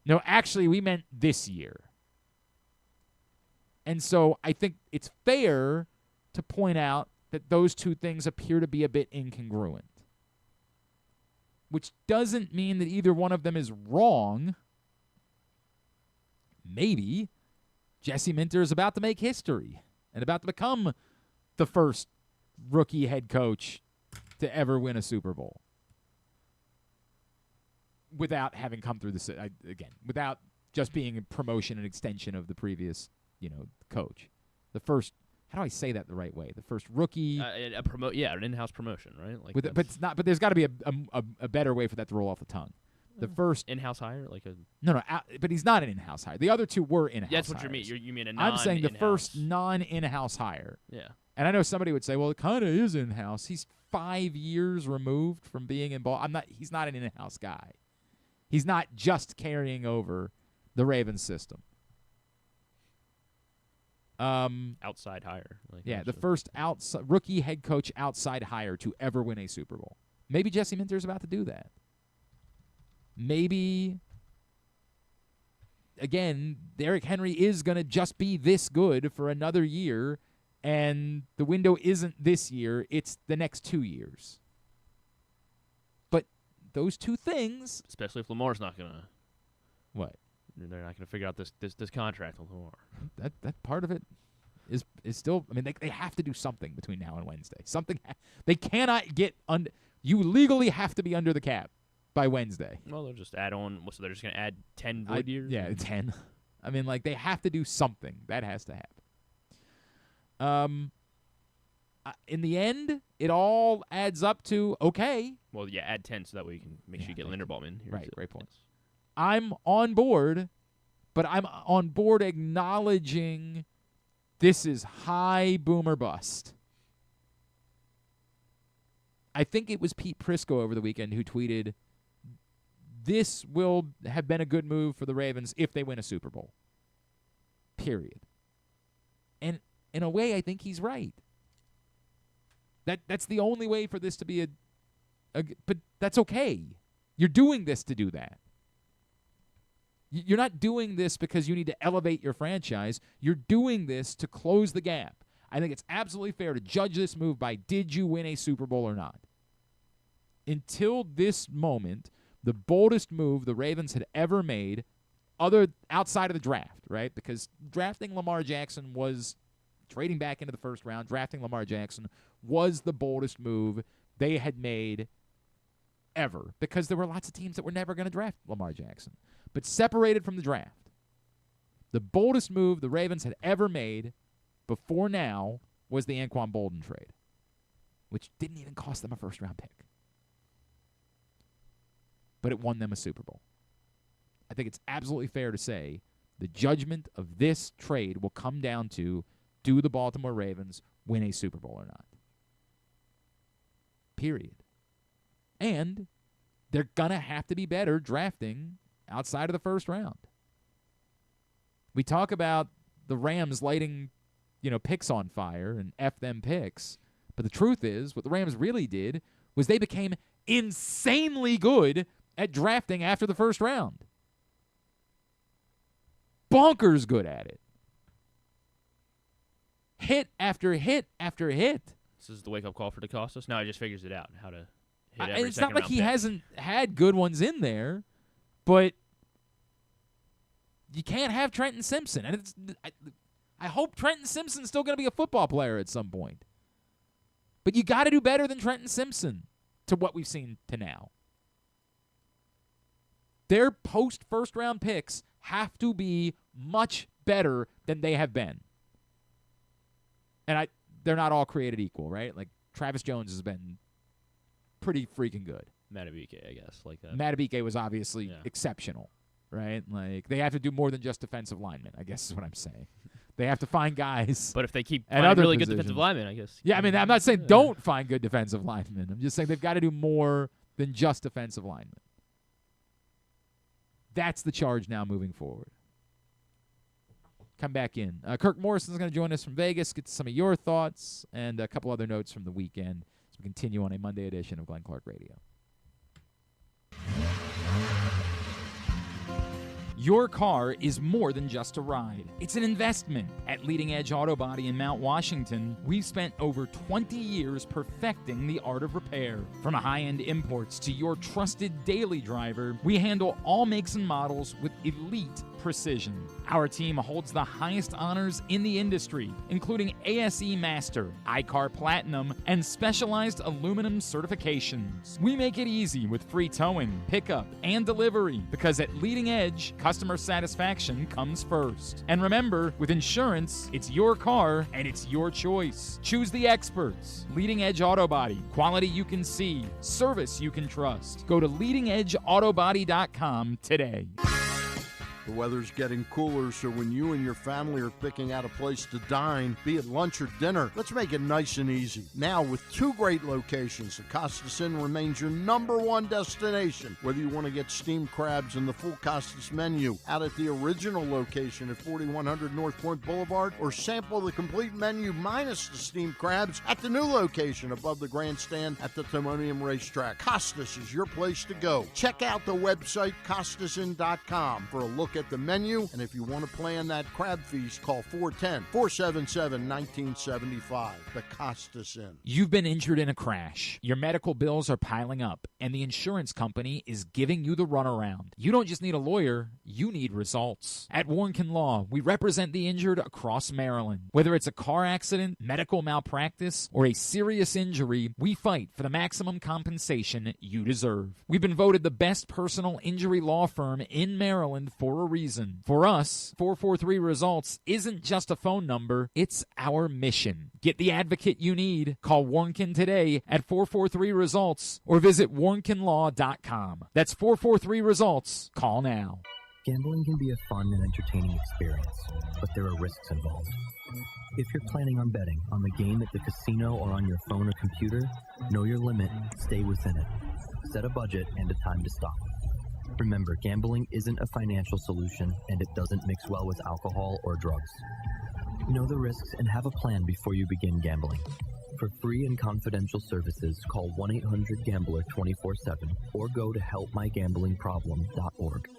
no, actually, we meant this year. And so I think it's fair to point out that those two things appear to be a bit incongruent. Which doesn't mean that either one of them is wrong. Maybe Jesse Minter is about to make history and about to become the first rookie head coach to ever win a Super Bowl without having come through without just being a promotion and extension of the previous, coach. The first, how do I say that the right way? The first rookie, an in-house promotion, right? Like, but it's not. But there's got to be a better way for that to roll off the tongue. The first in-house hire, like a but he's not an in-house hire. The other two were in-house. That's what hires. you mean. You mean a I'm saying the in-house. first non-in-house hire. Yeah. And I know somebody would say, well, it kind of is in-house. He's 5 years removed from being involved. He's not an in-house guy. He's not just carrying over the Ravens system. Outside hire. The first rookie head coach outside hire to ever win a Super Bowl. Maybe Jesse Minter's about to do that. Maybe, again, Derrick Henry is going to just be this good for another year, and the window isn't this year, it's the next 2 years. But those two things... Especially if Lamar's not going to... What? They're not going to figure out this contract with Lamar. That part of it is still... I mean, they have to do something between now and Wednesday. They cannot get... You legally have to be under the cap by Wednesday. Well, they'll just add on. So they're just going to add 10 void years? Yeah, 10. I mean, they have to do something. That has to happen. In the end, it all adds up to, okay. Well, yeah, add 10 so that way you can make sure you get Linderbaum in. Right, great point. Yes. I'm on board, but I'm on board acknowledging this is high boomer bust. I think it was Pete Prisco over the weekend who tweeted, this will have been a good move for the Ravens if they win a Super Bowl. Period. And in a way, I think he's right. That's the only way for this to be but that's okay. You're doing this to do that. You're not doing this because you need to elevate your franchise. You're doing this to close the gap. I think it's absolutely fair to judge this move by did you win a Super Bowl or not. Until this moment, the boldest move the Ravens had ever made outside of the draft, right? Because drafting Lamar Jackson was trading back into the first round. Drafting Lamar Jackson was the boldest move they had made ever because there were lots of teams that were never going to draft Lamar Jackson. But separated from the draft, the boldest move the Ravens had ever made before now was the Anquan Boldin trade, which didn't even cost them a first-round pick. But it won them a Super Bowl. I think it's absolutely fair to say the judgment of this trade will come down to, do the Baltimore Ravens win a Super Bowl or not? Period. And they're going to have to be better drafting outside of the first round. We talk about the Rams lighting, picks on fire and F them picks. But the truth is, what the Rams really did was they became insanely good at drafting after the first round. Bonkers good at it. Hit after hit after hit. This is the wake-up call for DeCostas. Now he just figures it out, how to hit every and it's not like he pick. hasn't had good ones in there, but you can't have Trenton Simpson. And I hope Trenton Simpson's still going to be a football player at some point. But you got to do better than Trenton Simpson to what we've seen to now. Their post-first-round picks have to be much better than they have been. And they're not all created equal, right? Like, Travis Jones has been pretty freaking good. Matabike, I guess. Matabike was obviously exceptional, right? Like, they have to do more than just defensive linemen, I guess is what I'm saying. They have to find guys. But if they keep At finding other really good positions. defensive linemen, I guess. Yeah, I mean, I'm not saying don't find good defensive linemen. I'm just saying they've got to do more than just defensive linemen. That's the charge now moving forward. Come back in. Kirk Morrison is going to join us from Vegas, get to some of your thoughts, and a couple other notes from the weekend as we continue on a Monday edition of Glenn Clark Radio. Your car is more than just a ride. It's an investment. At Leading Edge Auto Body in Mount Washington, we've spent over 20 years perfecting the art of repair. From high-end imports to your trusted daily driver, we handle all makes and models with elite precision. Our team holds the highest honors in the industry, including ASE Master, iCar Platinum, and specialized aluminum certifications. We make it easy with free towing, pickup, and delivery because at Leading Edge, customer satisfaction comes first. And remember, with insurance, it's your car and it's your choice. Choose the experts. Leading Edge Auto Body. Quality you can see. Service you can trust. Go to leadingedgeautobody.com today. The weather's getting cooler, so when you and your family are picking out a place to dine, be it lunch or dinner, let's make it nice and easy. Now, with 2 great locations, the Costas Inn remains your #1 destination. Whether you want to get steamed crabs and the full Costas menu out at the original location at 4100 North Point Boulevard, or sample the complete menu minus the steamed crabs at the new location above the grandstand at the Timonium Racetrack, Costas is your place to go. Check out the website, CostasInn.com, for a look at the menu, and if you want to plan that crab feast, call 410-477-1975. The Costas Inn. You've been injured in a crash. Your medical bills are piling up, and the insurance company is giving you the runaround. You don't just need a lawyer, you need results. At Warnken Law, we represent the injured across Maryland. Whether it's a car accident, medical malpractice, or a serious injury, we fight for the maximum compensation you deserve. We've been voted the best personal injury law firm in Maryland for a reason. For us, 443 Results isn't just a phone number, it's our mission. Get the advocate you need. Call Warnken today at 443 Results or visit warnkenlaw.com. That's 443 Results. Call now. Gambling can be a fun and entertaining experience, but there are risks involved. If you're planning on betting on the game at the casino or on your phone or computer, know your limit, stay within it. Set a budget and a time to stop. Remember, gambling isn't a financial solution, and it doesn't mix well with alcohol or drugs. Know the risks and have a plan before you begin gambling. For free and confidential services, call 1-800-GAMBLER 24/7 or go to helpmygamblingproblem.org.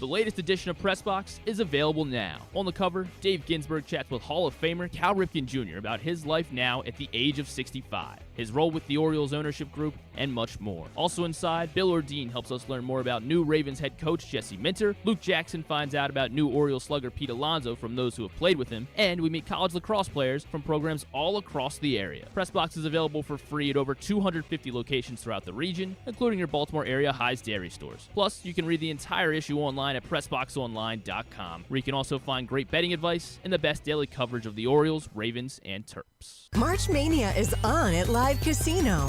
The latest edition of Pressbox is available now. On the cover, Dave Ginsburg chats with Hall of Famer Cal Ripken Jr. about his life now at the age of 65, his role with the Orioles ownership group, and much more. Also inside, Bill Ordine helps us learn more about new Ravens head coach Jesse Minter, Luke Jackson finds out about new Orioles slugger Pete Alonso from those who have played with him, and we meet college lacrosse players from programs all across the area. Pressbox is available for free at over 250 locations throughout the region, including your Baltimore area High's dairy stores. Plus, you can read the entire issue online at PressBoxOnline.com, where you can also find great betting advice and the best daily coverage of the Orioles, Ravens, and Terps. March Mania is on at Live Casino.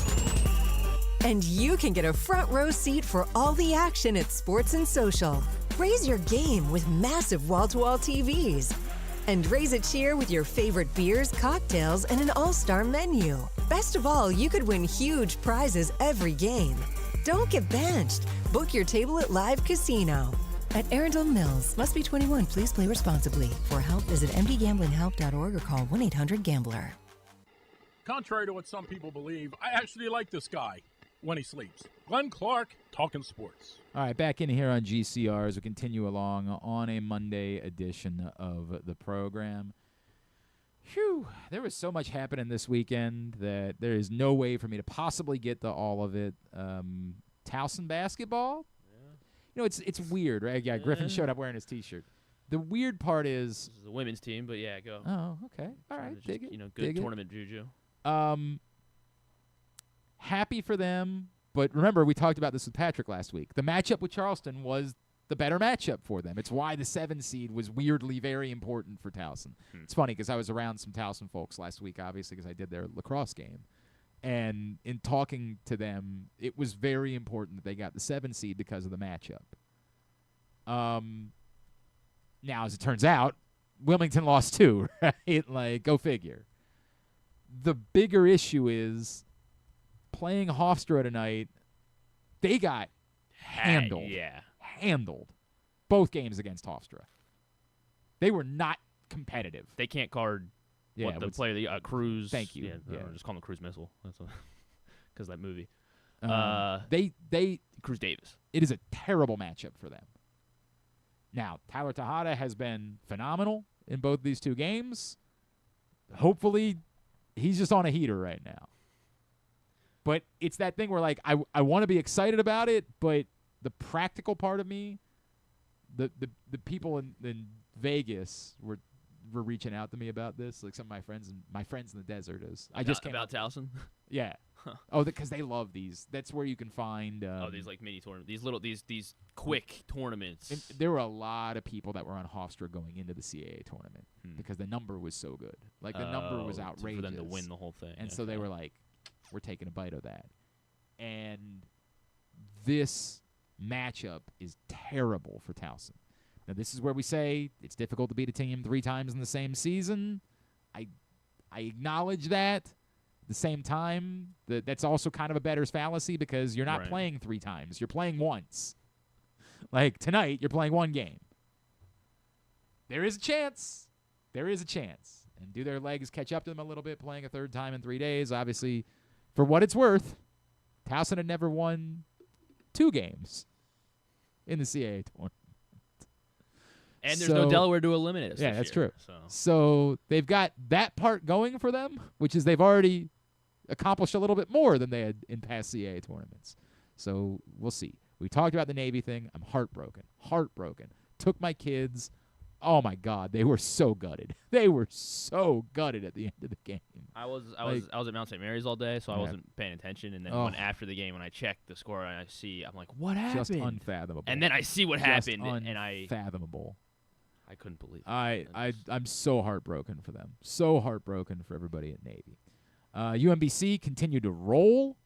And you can get a front row seat for all the action at Sports and Social. Raise your game with massive wall-to-wall TVs. And raise a cheer with your favorite beers, cocktails, and an all-star menu. Best of all, you could win huge prizes every game. Don't get benched. Book your table at Live Casino. At Arundel Mills. Must be 21. Please play responsibly. For help, visit mdgamblinghelp.org or call 1-800-GAMBLER. Contrary to what some people believe, I actually like this guy when he sleeps. Glenn Clark, talking sports. All right, back in here on GCR as we continue along on a Monday edition of the program. Phew, there was so much happening this weekend that there is no way for me to possibly get to all of it. Towson basketball? You know, it's weird, right? Yeah, Griffin showed up wearing his T-shirt. The weird part is... This is a women's team, but yeah, go. Oh, okay. All right, Just, dig it. You know, dig good it. tournament juju. Happy for them, but remember, we talked about this with Patrick last week. The matchup with Charleston was the better matchup for them. It's why the 7 seed was weirdly very important for Towson. It's funny because I was around some Towson folks last week, obviously, because I did their lacrosse game. And in talking to them, it was very important that they got the 7 seed because of the matchup. Now, as it turns out, Wilmington lost 2, right? Like, go figure. The bigger issue is playing Hofstra tonight, they got handled. Yeah. Handled. Both games against Hofstra. They were not competitive. They can't guard what the player, the Cruz. Thank you. Yeah. Just call him Cruz Missile. That's because that movie. They Cruz Davis. It is a terrible matchup for them. Now, Tyler Tejada has been phenomenal in both these 2 games. Hopefully, he's just on a heater right now. But it's that thing where, like, I want to be excited about it, but the practical part of me, the people in Vegas were reaching out to me about this. Like, some of my friends in the desert is. I just came about Towson. Yeah. Oh, because they love these. That's where you can find. These like mini tournaments. These quick tournaments. And there were a lot of people that were on Hofstra going into the CAA tournament because the number was so good. Like the number was outrageous for them to win the whole thing. And so they were like, "We're taking a bite of that." And this matchup is terrible for Towson. Now, this is where we say it's difficult to beat a team 3 times in the same season. I acknowledge that. At the same time, that's also kind of a bettor's fallacy because you're not playing 3 times. You're playing once. Like tonight, you're playing 1 game. There is a chance. There is a chance. And do their legs catch up to them a little bit playing a 3rd time in 3 days? Obviously, for what it's worth, Towson had never won 2 games in the CAA tournament. And there's no Delaware to eliminate us. Yeah, that's year, true. So they've got that part going for them, which is they've already accomplished a little bit more than they had in past CAA tournaments. So we'll see. We talked about the Navy thing. I'm heartbroken. Heartbroken. Took my kids. Oh my God, they were so gutted. They were so gutted at the end of the game. I was at Mount St. Mary's all day, so I wasn't paying attention. And then after the game, when I checked the score and I'm like, what happened? Just unfathomable. And then I see what happened, and unfathomable. I couldn't believe it. I'm so heartbroken for them. So heartbroken for everybody at Navy. UMBC continued to roll.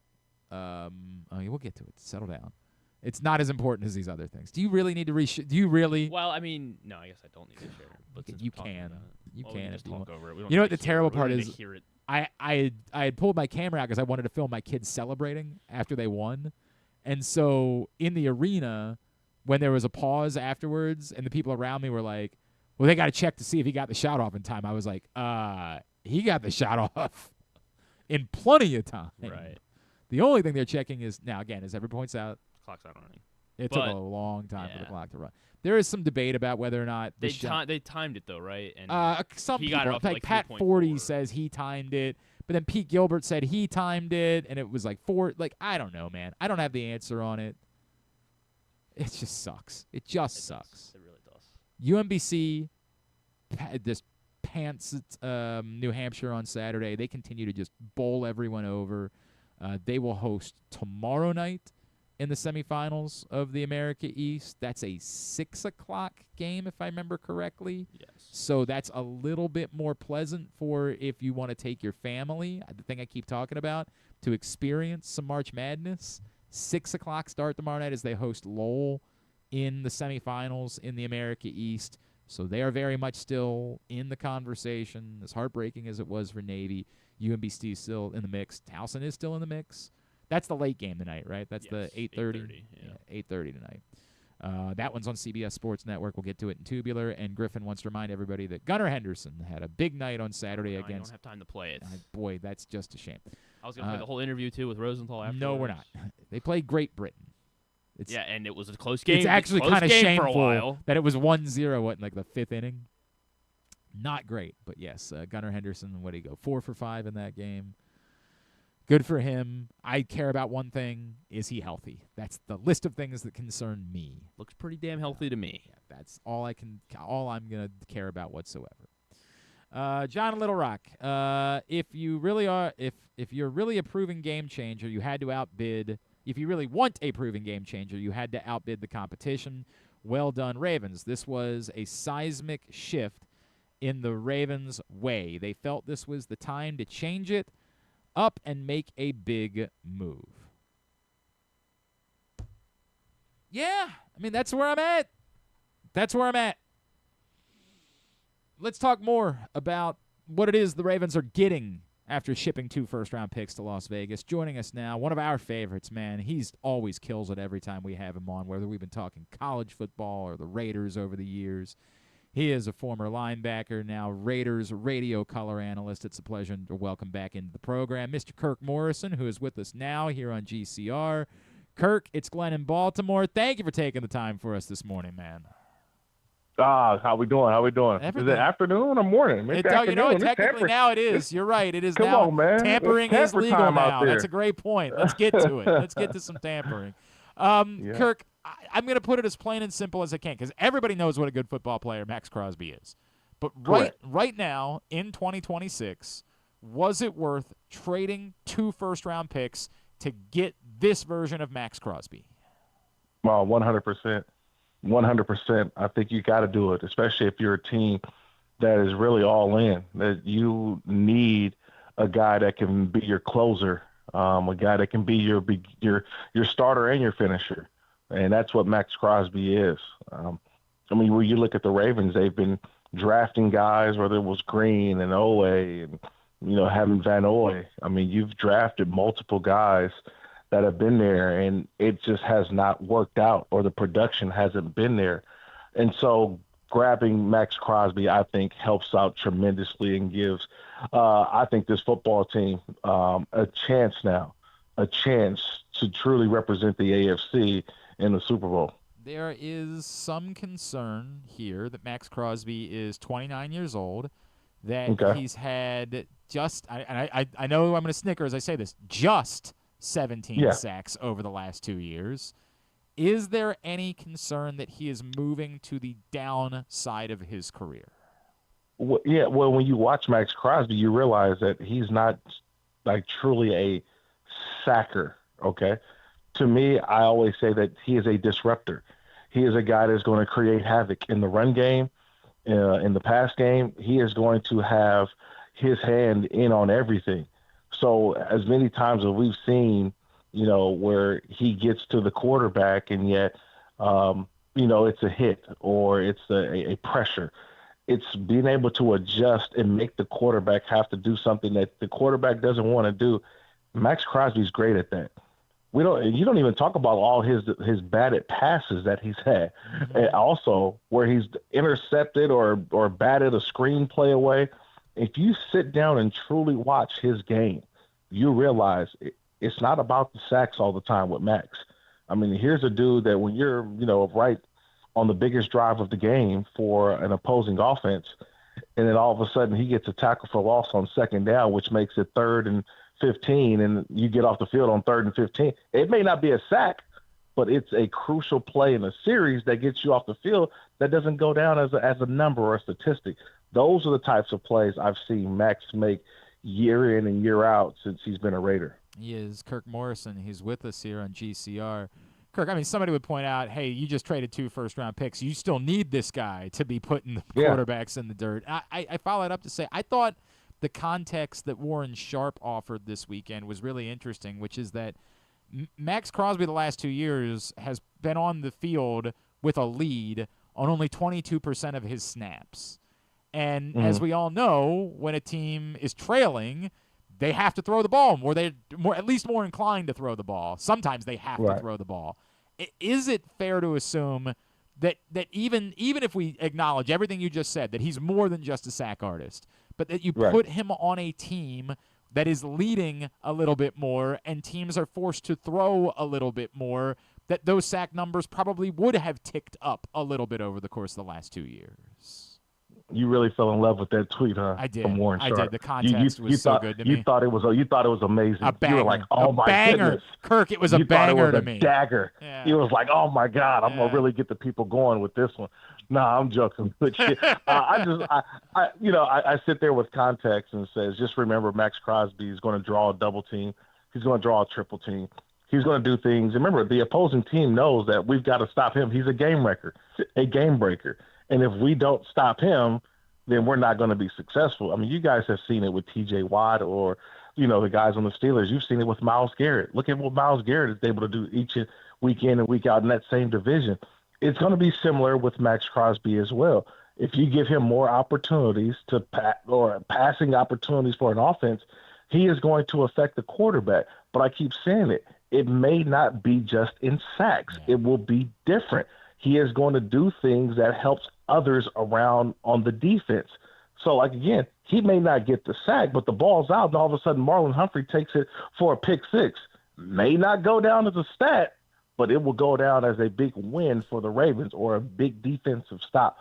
We'll get to it. Settle down. It's not as important as these other things. Do you really need to do you really? Well, I mean, no, I guess I don't need to share it. But you can. You can just talk over it. We don't you know what need the to hear terrible it. We part don't need is? to hear it. I had pulled my camera out because I wanted to film my kids celebrating after they won. And so in the arena, when there was a pause afterwards and the people around me were like, well, they got to check to see if he got the shot off in time. I was like, he got the shot off in plenty of time. Right. The only thing they're checking is, now again, as everyone points out, Clock's not running. It took a long time for the clock to run. There is some debate about whether or not they timed it though, right? And some he people, got it up like Pat 40 3.4. says he timed it, but then Pete Gilbert said he timed it, and it was like 4. Like, I don't know, man. I don't have the answer on it. It just sucks. It sucks. It really does. UMBC just pants New Hampshire on Saturday. They continue to just bowl everyone over. They will host tomorrow night in the semifinals of the America East. That's a 6 o'clock game, if I remember correctly. Yes. So that's a little bit more pleasant for if you want to take your family, the thing I keep talking about, to experience some March Madness. 6 o'clock start tomorrow night as they host Lowell in the semifinals in the America East. So they are very much still in the conversation, as heartbreaking as it was for Navy. UMBC is still in the mix. Towson is still in the mix. That's the late game tonight, right? That's the 8:30. 8:30 tonight. That one's on CBS Sports Network. We'll get to it in Tubular. And Griffin wants to remind everybody that Gunnar Henderson had a big night on Saturday against. I don't have time to play it. Boy, that's just a shame. I was going to play the whole interview, too, with Rosenthal afterwards. No, we're not. They played Great Britain. And it was a close game. It's actually kind of shameful that it was 1-0 in like the 5th inning. Not great, but yes, Gunnar Henderson, what did he go? 4 for 5 in that game. Good for him. I care about one thing: is he healthy? That's the list of things that concern me. Looks pretty damn healthy to me. Yeah, that's all I'm gonna care about whatsoever. John Little Rock, if you're really a proven game changer, you had to outbid. If you really want a proven game changer, you had to outbid the competition. Well done, Ravens. This was a seismic shift in the Ravens' way. They felt this was the time to change it up and make a big move. Yeah, I mean, that's where I'm at. let's talk more about what it is the Ravens are getting after shipping 2 first-round picks to Las Vegas. Joining us now, one of our favorites, man. He's always kills it every time we have him on, whether we've been talking college football or the Raiders over the years. He is a former linebacker, now Raiders radio color analyst. It's a pleasure to welcome back into the program Mr. Kirk Morrison, who is with us now here on GCR. Kirk, it's Glenn in Baltimore. Thank you for taking the time for us this morning, man. How we doing? Everything. Is it afternoon or morning? It's afternoon. Technically now it is. You're right. It is Come now. on, man. Tampering is Tamper legal time out now. there. That's a great point. Let's get to it. Let's get to some tampering. Kirk, I'm going to put it as plain and simple as I can because everybody knows what a good football player Maxx Crosby is. But right now, in 2026, was it worth trading 2 first-round picks to get this version of Maxx Crosby? Well, 100%. 100%. I think you got to do it, especially if you're a team that is really all in, that you need a guy that can be your closer, a guy that can be your starter and your finisher. And that's what Maxx Crosby is. When you look at the Ravens, they've been drafting guys, whether it was Green and Owe and, having Van Oy. You've drafted multiple guys that have been there, and it just has not worked out, or the production hasn't been there. And so grabbing Maxx Crosby, I think, helps out tremendously and gives, I think, this football team a chance to truly represent the AFC in the Super Bowl. There is some concern here that Maxx Crosby is 29 years old, that he's had I know I'm going to snicker as I say this, just 17 sacks over the last 2 years. Is there any concern that he is moving to the downside of his career? Well, when you watch Maxx Crosby, you realize that he's not truly a sacker, okay? To me, I always say that he is a disruptor. He is a guy that's going to create havoc in the run game, in the pass game. He is going to have his hand in on everything. So as many times as we've seen, where he gets to the quarterback and yet, it's a hit or it's a pressure. It's being able to adjust and make the quarterback have to do something that the quarterback doesn't want to do. Maxx Crosby's great at that. You don't even talk about all his batted passes that he's had. And also where he's intercepted or batted a screenplay away. If you sit down and truly watch his game, you realize it's not about the sacks all the time with Max. Here's a dude that when you're, right on the biggest drive of the game for an opposing offense, and then all of a sudden he gets a tackle for loss on second down, which makes it 3rd and 15, and you get off the field on 3rd and 15. It may not be a sack, but it's a crucial play in a series that gets you off the field that doesn't go down as a number or a statistic. Those are the types of plays I've seen Max make year in and year out since he's been a Raider. He is Kirk Morrison. He's with us here on GCR. Kirk, somebody would point out, hey, you just traded 2 first-round picks. You still need this guy to be putting the quarterbacks in the dirt. I followed up to say I thought the context that Warren Sharp offered this weekend was really interesting, which is that Maxx Crosby the last 2 years has been on the field with a lead on only 22% of his snaps. And as we all know, when a team is trailing, they have to throw the ball more. They're at least more inclined to throw the ball. Sometimes they have to throw the ball. Is it fair to assume that even if we acknowledge everything you just said, that he's more than just a sack artist, but that you put him on a team that is leading a little bit more and teams are forced to throw a little bit more, that those sack numbers probably would have ticked up a little bit over the course of the last 2 years? You really fell in love with that tweet, huh? I did. From Warren Sharp. I did. The context was so good to me. You thought it was amazing. A banger. You were like, oh my goodness. Kirk, it was a banger to me. You thought it was a dagger. Yeah. It was like, oh my God, I'm gonna really get the people going with this one. Nah, I'm joking. But I sit there with context and says, just remember, Maxx Crosby is going to draw a double team. He's going to draw a triple team. He's going to do things. Remember, the opposing team knows that we've got to stop him. He's a game breaker. And if we don't stop him, then we're not going to be successful. You guys have seen it with T.J. Watt or, the guys on the Steelers. You've seen it with Myles Garrett. Look at what Myles Garrett is able to do each week in and week out in that same division. It's going to be similar with Maxx Crosby as well. If you give him more opportunities to or passing opportunities for an offense, he is going to affect the quarterback. But I keep saying it. It may not be just in sacks. It will be different. He is going to do things that helps others around on the defense. So, like, again, he may not get the sack, but the ball's out, and all of a sudden Marlon Humphrey takes it for a pick six. May not go down as a stat, but it will go down as a big win for the Ravens or a big defensive stop.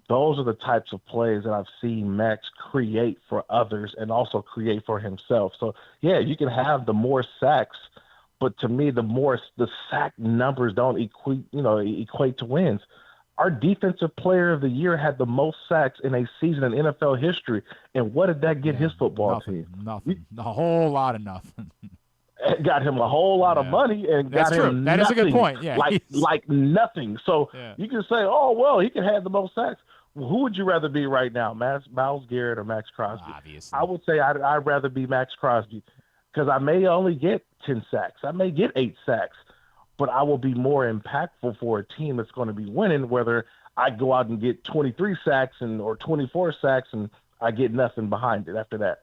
Those are the types of plays that I've seen Max create for others and also create for himself. So, yeah, you can have the more sacks, but to me, the sack numbers don't equate to wins. Our defensive player of the year had the most sacks in a season in NFL history. And what did that get his football team? Nothing. A whole lot of nothing. It got him a whole lot of money and That's got true. him That nothing, is a good point. Yeah, like nothing. So Yeah. you can say, oh, well, he can have the most sacks. Well, who would you rather be right now, Myles Garrett or Maxx Crosby? Obviously. I would say I'd rather be Maxx Crosby because I may only get 10 sacks. I may get 8 sacks, but I will be more impactful for a team that's going to be winning, whether I go out and get 23 sacks or 24 sacks and I get nothing behind it after that.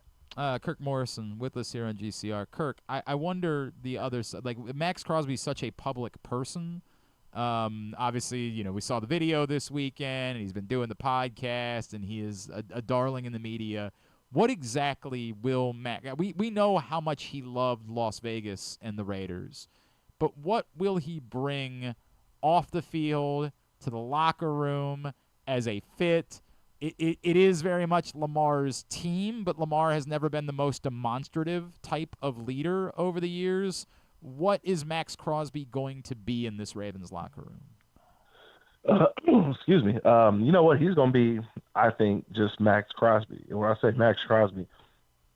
Kirk Morrison with us here on GCR. Kirk, I wonder the other side. Like, Maxx Crosby is such a public person. Obviously, we saw the video this weekend, and he's been doing the podcast, and he is a darling in the media. What exactly will Max – we know how much he loved Las Vegas and the Raiders, but what will he bring off the field to the locker room as a fit? It is very much Lamar's team, but Lamar has never been the most demonstrative type of leader over the years. What is Maxx Crosby going to be in this Ravens locker room? Excuse me. You know what? He's going to be, I think, just Maxx Crosby. And when I say Maxx Crosby,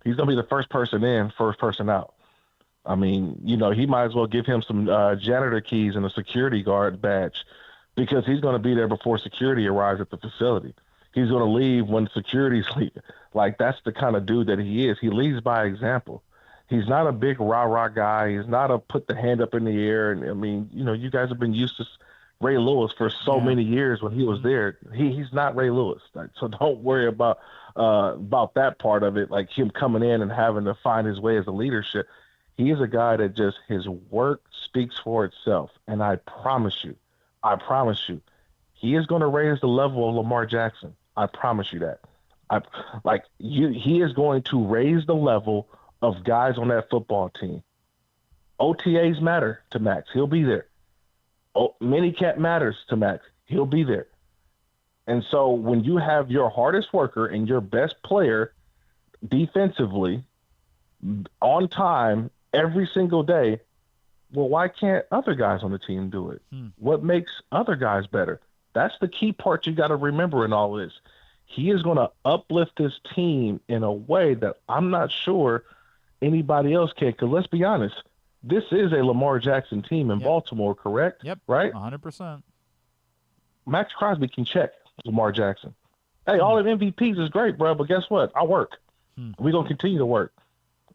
he's going to be the first person in, first person out. I mean, he might as well give him some janitor keys and a security guard badge because he's going to be there before security arrives at the facility. He's going to leave when security's leaving. Like, that's the kind of dude that he is. He leads by example. He's not a big rah-rah guy. He's not a put the hand up in the air. And, I mean, you guys have been used to Ray Lewis for so many years when he was there. He's not Ray Lewis. So don't worry about that part of it, like him coming in and having to find his way as a leadership. He is a guy that just his work speaks for itself. And I promise you, he is going to raise the level of Lamar Jackson. I promise you that. He is going to raise the level of guys on that football team. OTAs matter to Max. He'll be there. Minicamp matters to Max. He'll be there. And so when you have your hardest worker and your best player defensively on time every single day, well, why can't other guys on the team do it? What makes other guys better? That's the key part you got to remember in all this. He is going to uplift his team in a way that I'm not sure anybody else can. Because let's be honest, this is a Lamar Jackson team in Baltimore, correct? Yep. Right? 100%. Maxx Crosby can check Lamar Jackson. Hey, all of MVPs is great, bro, but guess what? I work. We're going to continue to work.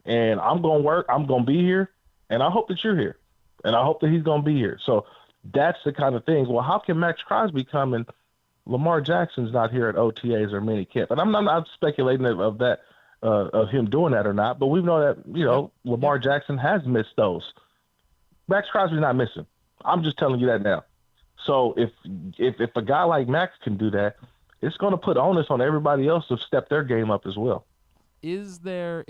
And I'm going to work. I'm going to be here. And I hope that you're here. And I hope that he's going to be here. So that's the kind of thing. Well, how can Maxx Crosby come and Lamar Jackson's not here at OTAs or minicamp? And I'm not speculating of that, of him doing that or not, but we know that, Lamar Jackson has missed those. Maxx Crosby's not missing. I'm just telling you that now. So if a guy like Max can do that, it's going to put onus on everybody else to step their game up as well. Is there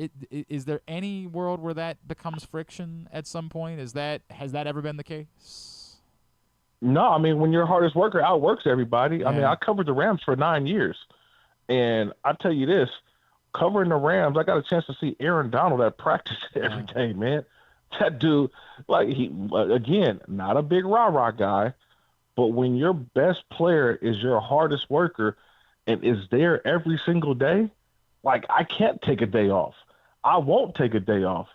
any world where that becomes friction at some point? Has that ever been the case? No, I mean, when your hardest worker outworks everybody. Yeah. I mean, I covered the Rams for 9 years, and I tell you this, covering the Rams, I got a chance to see Aaron Donald at practice every day, man. That dude, again, not a big rah-rah guy, but when your best player is your hardest worker and is there every single day, I can't take a day off. I won't take a day off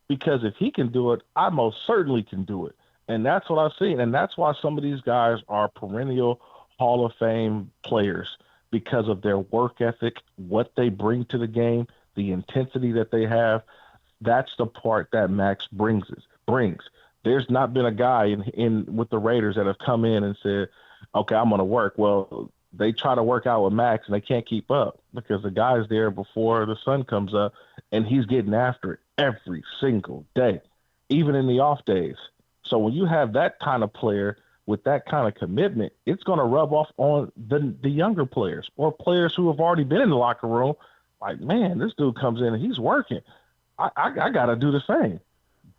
because if he can do it, I most certainly can do it. And that's what I've seen. And that's why some of these guys are perennial Hall of Fame players, because of their work ethic, what they bring to the game, the intensity that they have. That's the part that Max brings. There's not been a guy in with the Raiders that have come in and said, okay, I'm going to work. Well, they try to work out with Max and they can't keep up because the guy's there before the sun comes up and he's getting after it every single day, even in the off days. So when you have that kind of player with that kind of commitment, it's going to rub off on the younger players or players who have already been in the locker room. Like, man, this dude comes in and he's working. I got to do the same.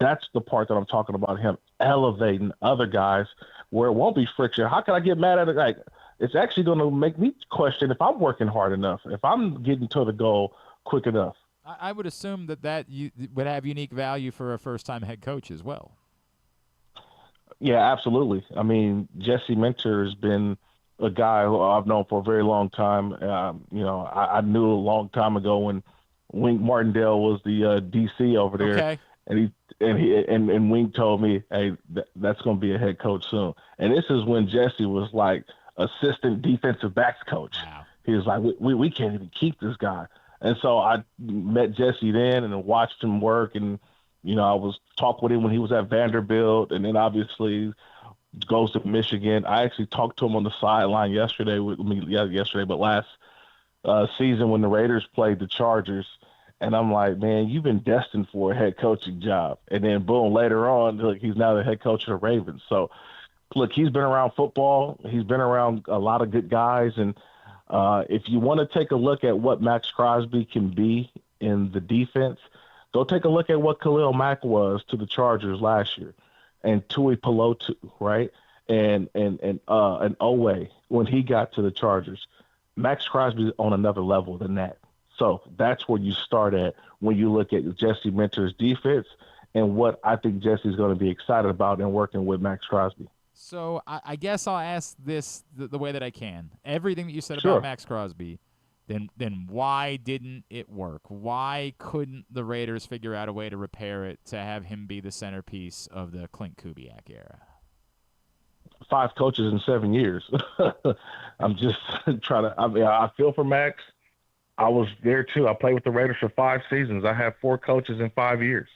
That's the part that I'm talking about, him elevating other guys where it won't be friction. How can I get mad at it? Like, it's actually going to make me question if I'm working hard enough, if I'm getting to the goal quick enough. I would assume that would have unique value for a first-time head coach as well. Yeah, absolutely. I mean, Jesse Minter has been a guy who I've known for a very long time. I knew a long time ago when Wink Martindale was the DC over there. Okay. And Wink told me, hey, that's going to be a head coach soon. And this is when Jesse was like assistant defensive backs coach. Wow. He was like, we can't even keep this guy. And so I met Jesse then and watched him work. And, I was talking with him when he was at Vanderbilt and then obviously goes to Michigan. I actually talked to him on the sideline last season when the Raiders played the Chargers. And I'm like, man, you've been destined for a head coaching job. And then, boom, later on, look, he's now the head coach of the Ravens. So, look, he's been around football. He's been around a lot of good guys. And if you want to take a look at what Maxx Crosby can be in the defense, go take a look at what Khalil Mack was to the Chargers last year and Tui Pelotu, right? And Owe when he got to the Chargers. Maxx Crosby's on another level than that. So that's where you start at when you look at Jesse Minter's defense and what I think Jesse's going to be excited about in working with Maxx Crosby. So I guess I'll ask this the way that I can. Everything that you said Sure. about Maxx Crosby, then why didn't it work? Why couldn't the Raiders figure out a way to repair it to have him be the centerpiece of the Clint Kubiak era? 5 coaches in 7 years. I'm just trying to – I feel for Max. I was there too. I played with the Raiders for 5 seasons. I have 4 coaches in 5 years.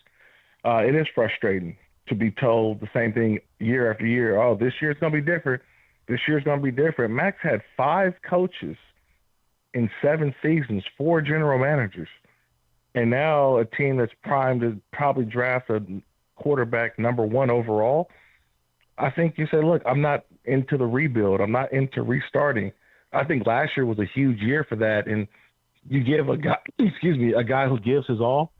It is frustrating to be told the same thing year after year. Oh, this year's going to be different. This year's going to be different. Max had 5 coaches in 7 seasons, 4 general managers, and now a team that's primed to probably draft a quarterback number 1 overall. I think you say, look, I'm not into the rebuild. I'm not into restarting. I think last year was a huge year for that, and you give a guy who gives his all,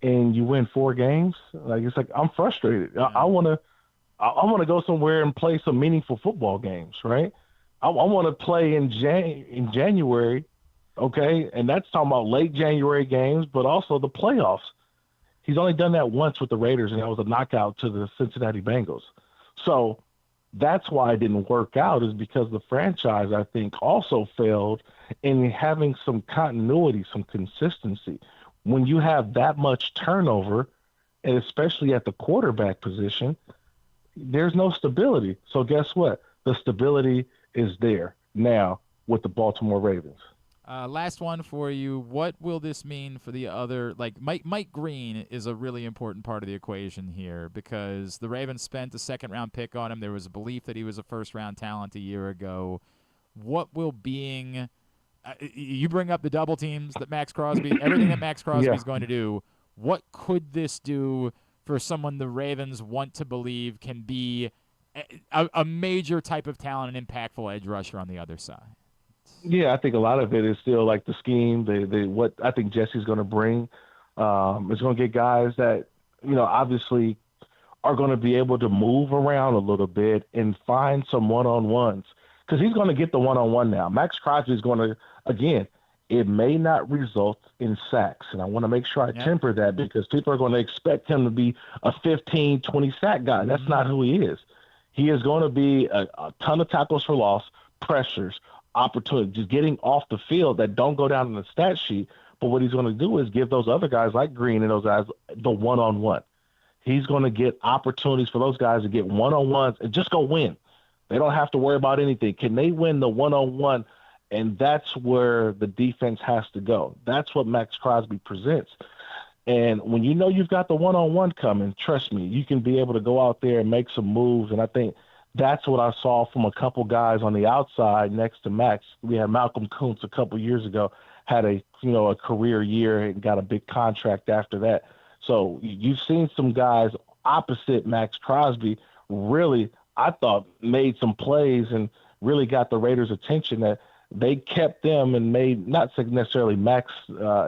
and you win 4 games. Like, it's like, I'm frustrated. I want to go somewhere and play some meaningful football games, right? I want to play in January, okay? And that's talking about late January games, but also the playoffs. He's only done that once with the Raiders, and that was a knockout to the Cincinnati Bengals. So that's why it didn't work out, is because the franchise, I think, also failed in having some continuity, some consistency. When you have that much turnover, and especially at the quarterback position, there's no stability. So guess what? The stability is there now with the Baltimore Ravens. Last one for you. What will this mean for the other? Like, Mike Green is a really important part of the equation here because the Ravens spent a second-round pick on him. There was a belief that he was a first-round talent a year ago. What will being you bring up the double teams that Maxx Crosby, everything that Maxx Crosby is going to do. What could this do for someone the Ravens want to believe can be a major type of talent and impactful edge rusher on the other side? Yeah, I think a lot of it is still like the scheme. What I think Jesse's going to bring is going to get guys that, obviously are going to be able to move around a little bit and find some one-on-ones because he's going to get the one-on-one now. Maxx Crosby is going to, again, it may not result in sacks, and I want to make sure I temper that because people are going to expect him to be a 15, 20 sack guy. That's not who he is. He is going to be a ton of tackles for loss, pressures, opportunity, just getting off the field that don't go down in the stat sheet. But what he's going to do is give those other guys like Green and those guys the one-on-one. He's going to get opportunities for those guys to get one-on-ones and just go win. They don't have to worry about anything. Can they win the one-on-one? And that's where the defense has to go. That's what Maxx Crosby presents. And when you know you've got the one-on-one coming, trust me, you can be able to go out there and make some moves. And I think that's what I saw from a couple guys on the outside next to Max. We had Malcolm Kuntz a couple years ago, had a career year and got a big contract after that. So you've seen some guys opposite Maxx Crosby really, I thought, made some plays and really got the Raiders' attention, that they kept them and made not necessarily Max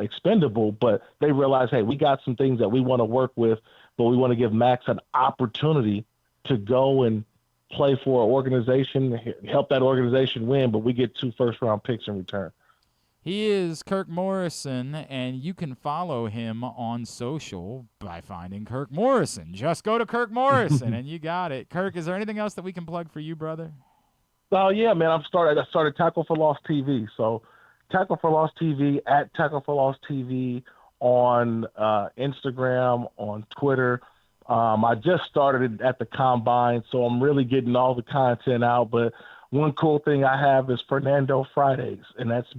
expendable, but they realized, hey, we got some things that we want to work with, but we want to give Max an opportunity to go and play for an organization, help that organization win, but we get 2 first-round picks in return. He is Kirk Morrison, and you can follow him on social by finding Kirk Morrison. Just go to Kirk Morrison, and you got it. Kirk, is there anything else that we can plug for you, brother? Oh, yeah, man. I started Tackle for Loss TV. So Tackle for Loss TV, at Tackle for Loss TV on Instagram, on Twitter. I just started it at the Combine, so I'm really getting all the content out. But one cool thing I have is Fernando Fridays, and that's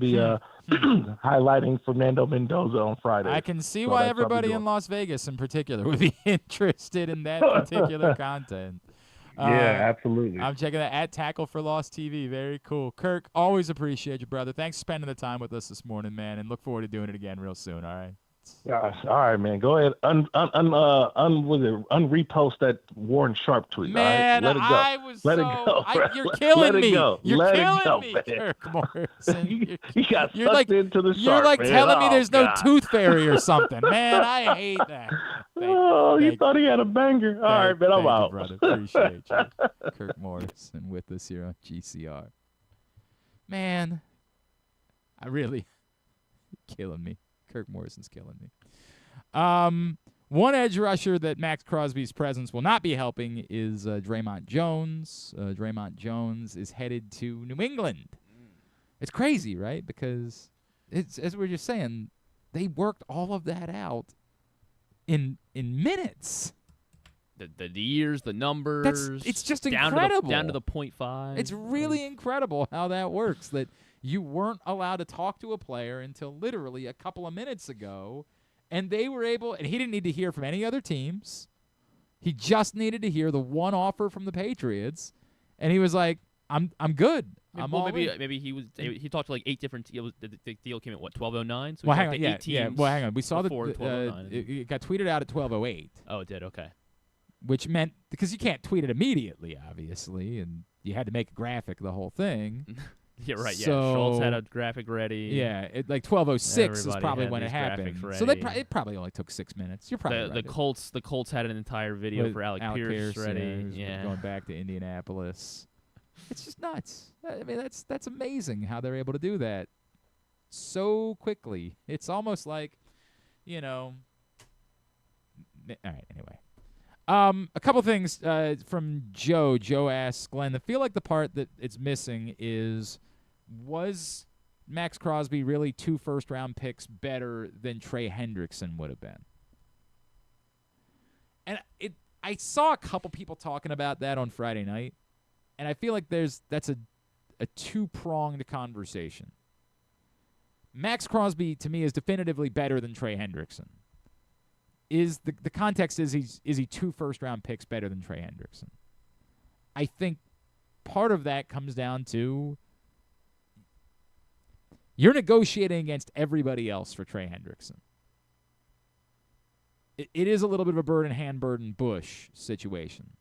highlighting Fernando Mendoza on Fridays. I can see why everybody in Las Vegas in particular would be interested in that particular content. Yeah, absolutely. I'm checking that at Tackle for Loss TV. Very cool. Kirk, always appreciate you, brother. Thanks for spending the time with us this morning, man, and look forward to doing it again real soon, all right? Gosh, all right, man. Go ahead, unrepost that Warren Sharp tweet. Man, all right? Let it go. You're killing me. Let You're it go, killing me, man. Kirk Morrison. You got sucked into the Sharp, You're like man. telling me there's no God. tooth fairy or something. Man, I hate that. You thought he had a banger. All right, man, I'm out. You, brother. Appreciate you. Kirk Morrison with us here on GCR. Man, I really killing me. Kirk Morrison's killing me. One edge rusher that Maxx Crosby's presence will not be helping is Draymond Jones. Draymond Jones is headed to New England. It's crazy, right? Because it's, as we were just saying, they worked all of that out in minutes. The years, the numbers. It's just incredible. Down to the 0.5. It's really incredible how that works, that you weren't allowed to talk to a player until literally a couple of minutes ago, and they were able, and he didn't need to hear from any other teams. He just needed to hear the one offer from the Patriots, and he was like, I'm good. Maybe he talked to like 8 different teams. The deal came at what, 12:09? So well, hang on, 8 teams. yeah. Well, hang on. We saw before that 12:09. it got tweeted out at 12:08. Oh, it did. Okay. Which meant, because you can't tweet it immediately, obviously, and you had to make a graphic, the whole thing. Yeah, right. Yeah, So, Schultz had a graphic ready. Yeah, like 12:06 is Everybody probably had when it these happened. graphics So ready. it probably only took 6 minutes. You're probably right. The Colts had an entire video With for Alec Pierce ready. Yeah. Going back to Indianapolis. It's just nuts. I mean, that's amazing how they're able to do that so quickly. It's almost like, all right, anyway. A couple things from Joe. Joe asks, Glenn, I feel like the part that it's missing was Maxx Crosby really 2 first-round picks better than Trey Hendrickson would have been? And I saw a couple people talking about that on Friday night, and I feel like that's a two-pronged conversation. Maxx Crosby, to me, is definitively better than Trey Hendrickson. Is the context is he 2 first-round picks better than Trey Hendrickson? I think part of that comes down to you're negotiating against everybody else for Trey Hendrickson. It is a little bit of a bird in hand, bird in bush situation.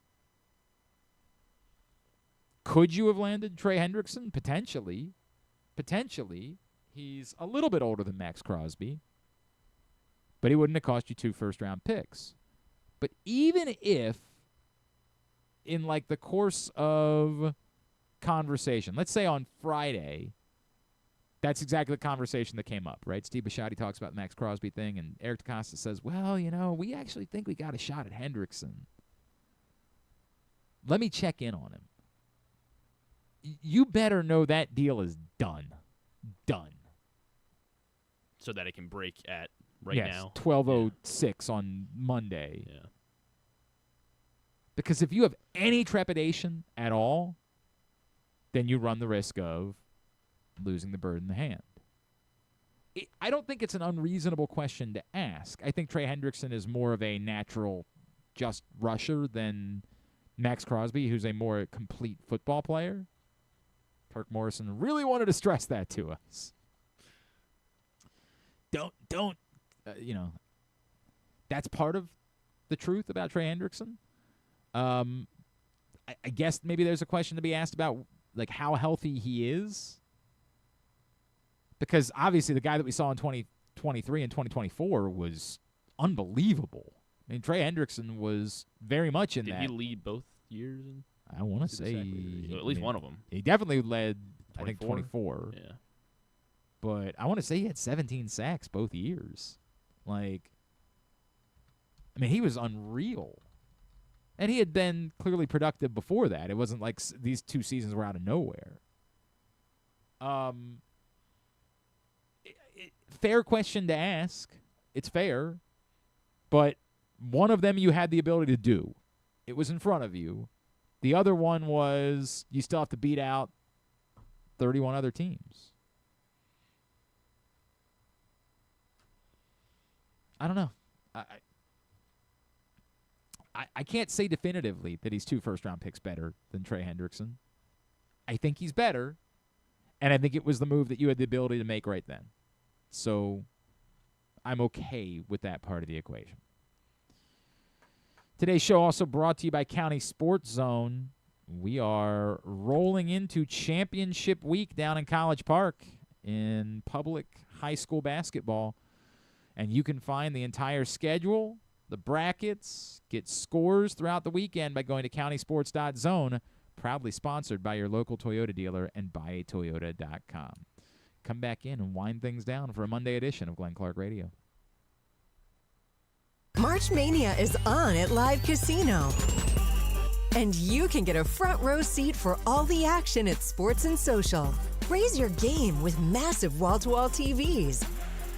Could you have landed Trey Hendrickson? Potentially. He's a little bit older than Maxx Crosby, but he wouldn't have cost you 2 first-round picks. But even if, in like the course of conversation, let's say on Friday, that's exactly the conversation that came up, right? Steve Bisciotti talks about the Maxx Crosby thing, and Eric DeCosta says, well, we actually think we got a shot at Hendrickson. Let me check in on him. You better know that deal is done. Done. So that it can break at yes, now. 12:06 on Monday. Yeah. Because if you have any trepidation at all, then you run the risk of losing the bird in the hand. I don't think it's an unreasonable question to ask. I think Trey Hendrickson is more of a natural just rusher than Maxx Crosby, who's a more complete football player. Kirk Morrison really wanted to stress that to us. Don't, that's part of the truth about Trey Hendrickson. I guess maybe there's a question to be asked about, like, how healthy he is. Because obviously the guy that we saw in 2023 and 2024 was unbelievable. I mean, Trey Hendrickson was very much in that. Did he lead both years? I want to say at least one of them. He definitely led, 24? I think, 24. Yeah. But I want to say he had 17 sacks both years. Like, I mean, he was unreal. And he had been clearly productive before that. It wasn't like these 2 seasons were out of nowhere. Fair question to ask. It's fair. But one of them you had the ability to do. It was in front of you. The other one was you still have to beat out 31 other teams. I don't know. I can't say definitively that he's 2 first-round picks better than Trey Hendrickson. I think he's better, and I think it was the move that you had the ability to make right then. So I'm okay with that part of the equation. Today's show also brought to you by County Sports Zone. We are rolling into championship week down in College Park in public high school basketball. And you can find the entire schedule, the brackets, get scores throughout the weekend by going to countysports.zone, proudly sponsored by your local Toyota dealer and buyatoyota.com. Come back in and wind things down for a Monday edition of Glenn Clark Radio. March Mania is on at Live Casino. And you can get a front row seat for all the action at Sports and Social. Raise your game with massive wall-to-wall TVs.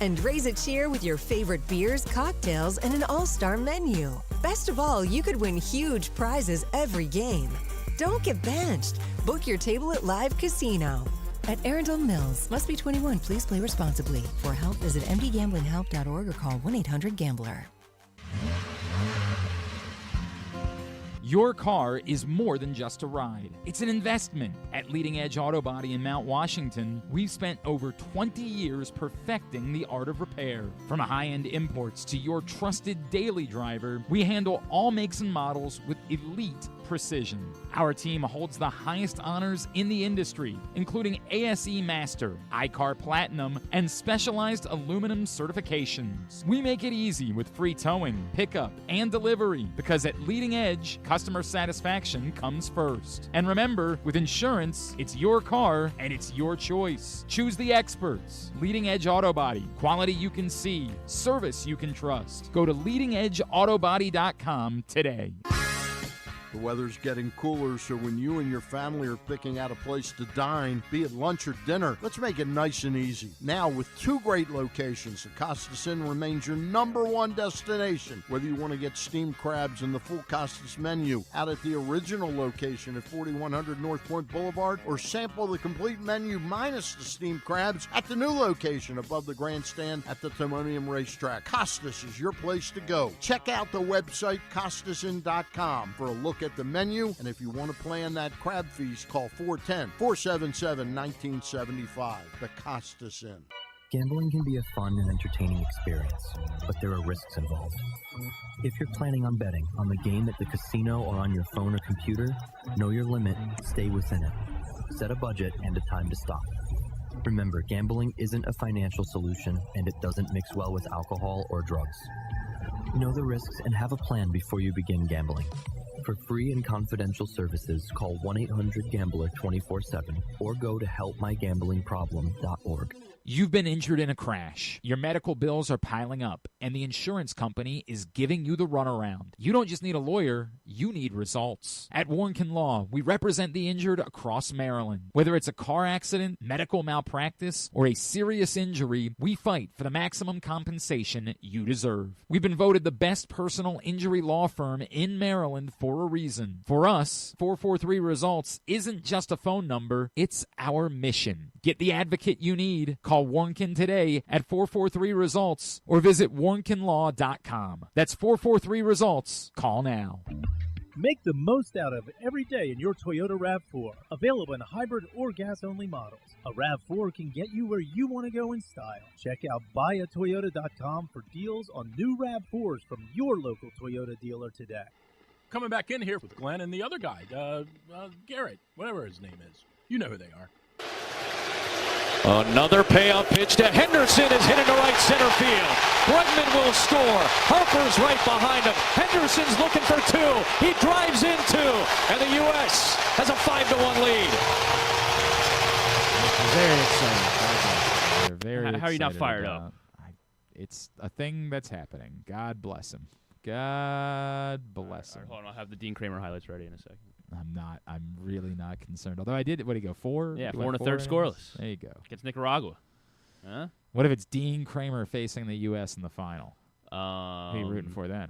And raise a cheer with your favorite beers, cocktails, and an all-star menu. Best of all, you could win huge prizes every game. Don't get benched. Book your table at Live Casino. At Arundel Mills, must be 21. Please play responsibly. For help, visit mdgamblinghelp.org or call 1-800-GAMBLER. Your car is more than just a ride. It's an investment. At Leading Edge Auto Body in Mount Washington, we've spent over 20 years perfecting the art of repair. From high-end imports to your trusted daily driver, we handle all makes and models with elite precision. Our team holds the highest honors in the industry, including ASE Master, iCar Platinum, and specialized aluminum certifications. We make it easy with free towing, pickup, and delivery because at Leading Edge, customer satisfaction comes first. And remember, with insurance, it's your car and it's your choice. Choose the experts. Leading Edge Auto Body. Quality you can see. Service you can trust. Go to leadingedgeautobody.com today. The weather's getting cooler, so when you and your family are picking out a place to dine, be it lunch or dinner, let's make it nice and easy. Now, with 2 great locations, the Costas Inn remains your #1 destination. Whether you want to get steamed crabs and the full Costas menu out at the original location at 4100 North Point Boulevard, or sample the complete menu minus the steamed crabs at the new location above the grandstand at the Timonium Racetrack, Costas is your place to go. Check out the website, costasin.com, for a look at the menu, and if you want to plan that crab feast, call 410-477-1975. The Costas Inn. Gambling can be a fun and entertaining experience, but there are risks involved. If you're planning on betting on the game at the casino or on your phone or computer, know your limit, stay within it. Set a budget and a time to stop. Remember, gambling isn't a financial solution, and it doesn't mix well with alcohol or drugs. Know the risks and have a plan before you begin gambling. For free and confidential services, call 1-800-GAMBLER 24/7 or go to helpmygamblingproblem.org. You've been injured in a crash. Your medical bills are piling up, and the insurance company is giving you the runaround. You don't just need a lawyer, you need results. At Warnken Law, we represent the injured across Maryland. Whether it's a car accident, medical malpractice, or a serious injury, we fight for the maximum compensation you deserve. We've been voted the best personal injury law firm in Maryland for a reason. For us, 443-RESULTS isn't just a phone number, it's our mission. Get the advocate you need. Call Warnken today at 443-RESULTS or visit warnkenlaw.com. That's 443-RESULTS. Call now. Make the most out of every day in your Toyota RAV4. Available in hybrid or gas-only models. A RAV4 can get you where you want to go in style. Check out buyatoyota.com for deals on new RAV4s from your local Toyota dealer today. Coming back in here with Glenn and the other guy, Garrett, whatever his name is. You know who they are. Another payoff pitch to Henderson is hit into right center field. Bregman will score. Harper's right behind him. Henderson's looking for two. He drives in two, and the U.S. has a 5-1 lead. Very excited. They're very How are you not excited fired about- up? It's a thing that's happening. God bless him. God bless him. Hold on, I'll have the Dean Kramer highlights ready in a second. I'm really not concerned. Although I did, what did he go, 4? Yeah, He 4 went and a third innings? scoreless. There you go. Against Nicaragua. Huh? What if it's Dean Kramer facing the U.S. in the final? Who are you rooting for then,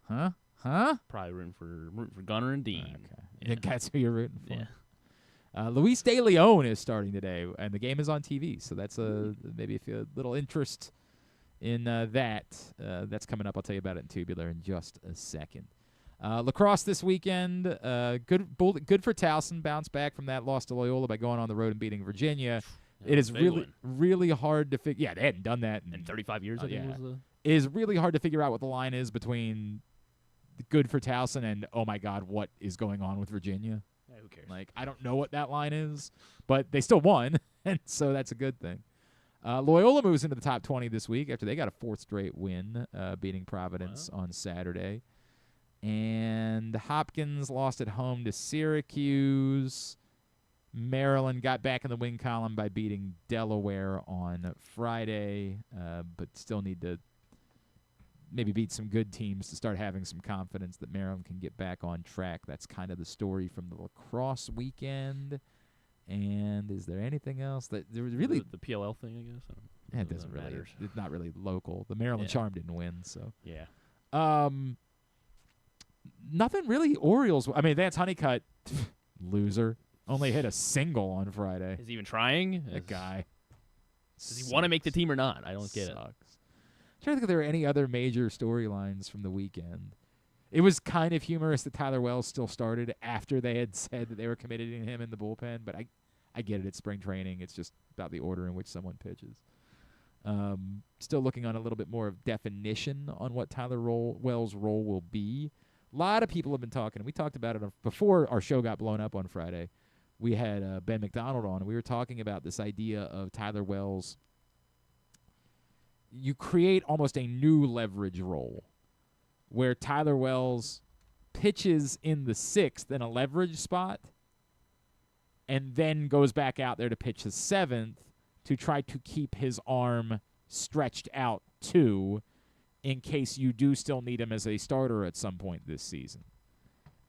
huh? Huh? Probably rooting for Gunner and Dean. Okay. Yeah. That's who you're rooting for. Yeah. Luis De Leon is starting today, and the game is on TV, so that's maybe if you have a little interest in that. That's coming up. I'll tell you about it in Tubular in just a second. Lacrosse this weekend. Good for Towson. Bounce back from that loss to Loyola by going on the road and beating Virginia. It is really hard to figure. Yeah, they hadn't done that in 35 years. I think it is really hard to figure out what the line is between good for Towson and oh my God, what is going on with Virginia? Yeah, who cares? Like I don't know what that line is, but they still won, and so that's a good thing. Loyola moves into the top 20 this week after they got a 4th straight win, beating Providence on Saturday. And Hopkins lost at home to Syracuse. Maryland got back in the win column by beating Delaware on Friday, but still need to maybe beat some good teams to start having some confidence that Maryland can get back on track. That's kind of the story from the lacrosse weekend. And is there anything else that there was really the PLL thing? I guess it doesn't really. matters. It's not really local. The Maryland Charm didn't win, so yeah. Nothing really. Orioles. I mean, Vance Honeycutt, loser, only hit a single on Friday. Is he even trying? That guy. Does he want to make the team or not? I don't get it. I'm trying to think if there were any other major storylines from the weekend. It was kind of humorous that Tyler Wells still started after they had said that they were committed to him in the bullpen, but I get it. It's spring training. It's just about the order in which someone pitches. Still looking on a little bit more of definition on what Tyler Wells' role will be. A lot of people have been talking. We talked about it before our show got blown up on Friday. We had Ben McDonald on, and we were talking about this idea of Tyler Wells. You create almost a new leverage role where Tyler Wells pitches in the 6th in a leverage spot and then goes back out there to pitch the 7th to try to keep his arm stretched out too, in case you do still need him as a starter at some point this season.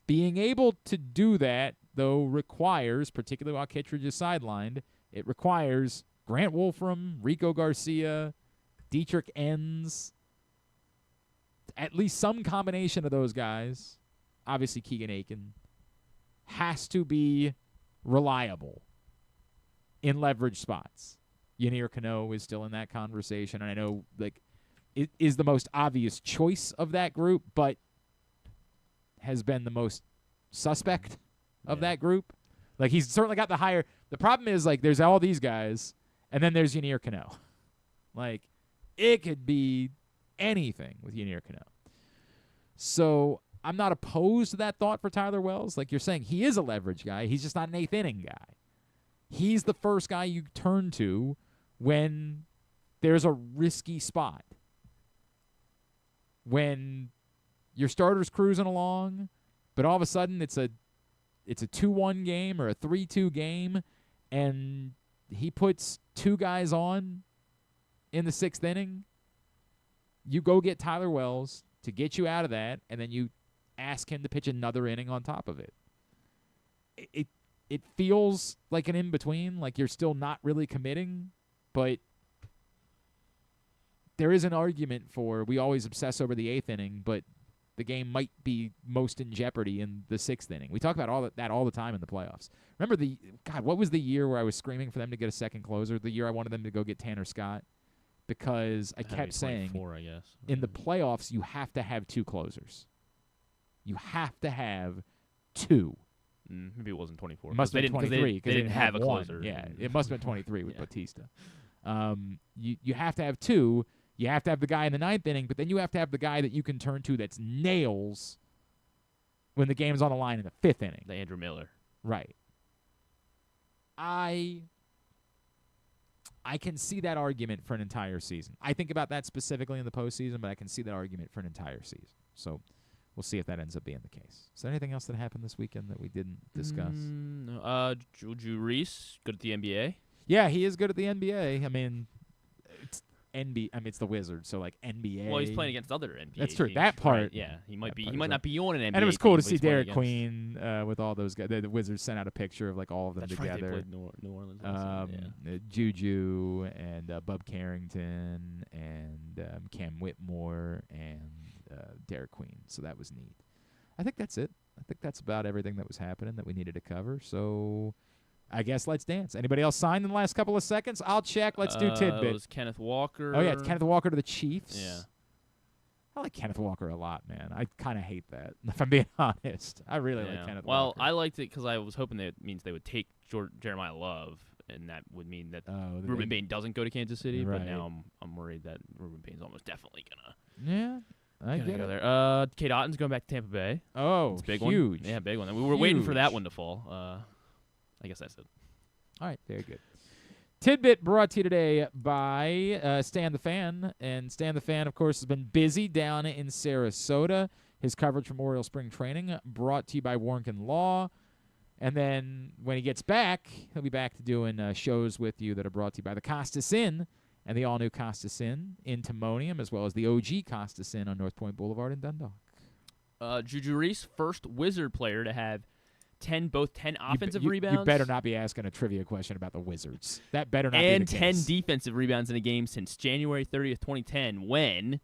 Being able to do that, though, requires, particularly while Kittredge is sidelined, it requires Grant Wolfram, Rico Garcia, Dietrich Enns, at least some combination of those guys, obviously Keegan Aiken, has to be reliable in leverage spots. Yanier Cano is still in that conversation, and I know it is the most obvious choice of that group, but has been the most suspect of that group. Like, he's certainly got the higher. The problem is, there's all these guys, and then there's Yanier Cano. It could be anything with Yanier Cano. So I'm not opposed to that thought for Tyler Wells. Like you're saying, he is a leverage guy. He's just not an 8th inning guy. He's the first guy you turn to when there's a risky spot. When your starter's cruising along, but all of a sudden it's a 2-1 game or a 3-2 game, and he puts 2 guys on in the 6th inning, you go get Tyler Wells to get you out of that, and then you ask him to pitch another inning on top of it. It feels like an in-between, like you're still not really committing, but there is an argument for we always obsess over the 8th inning, but the game might be most in jeopardy in the 6th inning. We talk about that all the time in the playoffs. Remember what was the year where I was screaming for them to get a second closer? The year I wanted them to go get Tanner Scott? Because I kept saying, I guess. in the playoffs, you have to have 2 closers. You have to have 2. Maybe it wasn't 24. It must have been 23 because they didn't have a one. closer. Yeah, it must have been 23 with Batista. You have to have 2. You have to have the guy in the 9th inning, but then you have to have the guy that you can turn to that's nails when the game's on the line in the 5th inning. The Andrew Miller. Right. I can see that argument for an entire season. I think about that specifically in the postseason, but I can see that argument for an entire season. So we'll see if that ends up being the case. Is there anything else that happened this weekend that we didn't discuss? No. Juju Reese, good at the NBA. Yeah, he is good at the NBA. I mean, it's it's the Wizards, so like NBA. Well, he's playing against other NBA. That's true. teams, that part. Right? Yeah, he might be. He might right. not be on an NBA. And it was cool team, to but see he's playing Derek against- Queen with all those guys. The Wizards sent out a picture of like all of them That's together. right. They played New Orleans. last night, Juju and Bub Carrington and Cam Whitmore and Derek Queen. So that was neat. I think that's it. I think that's about everything that was happening that we needed to cover. So I guess let's dance. Anybody else signed in the last couple of seconds? I'll check. Let's do tidbit. It was Kenneth Walker. Oh, yeah, it's Kenneth Walker to the Chiefs. Yeah. I like Kenneth Walker a lot, man. I kind of hate that, if I'm being honest. I really like Kenneth Walker. Well, I liked it because I was hoping that means they would take Jeremiah Love, and that would mean that Ruben Bain doesn't go to Kansas City. Right. But now I'm worried that Ruben Bain's almost definitely gonna. Yeah, I get go it. there. Kate Otten's going back to Tampa Bay. Oh, it's a big huge. one. Yeah, big one. We were waiting for that Huge. one to fall. I guess that's it. All right, very good. Tidbit brought to you today by Stan the Fan. And Stan the Fan, of course, has been busy down in Sarasota. His coverage from Oriole Spring Training brought to you by Warnken Law. And then when he gets back, he'll be back to doing shows with you that are brought to you by the Costas Inn and the all-new Costas Inn in Timonium, as well as the OG Costas Inn on North Point Boulevard in Dundalk. Juju Reese, first Wizard player to have 10 offensive rebounds. You better not be asking a trivia question about the Wizards. That better not and be the 10 case. defensive rebounds in a game since January 30th, 2010, when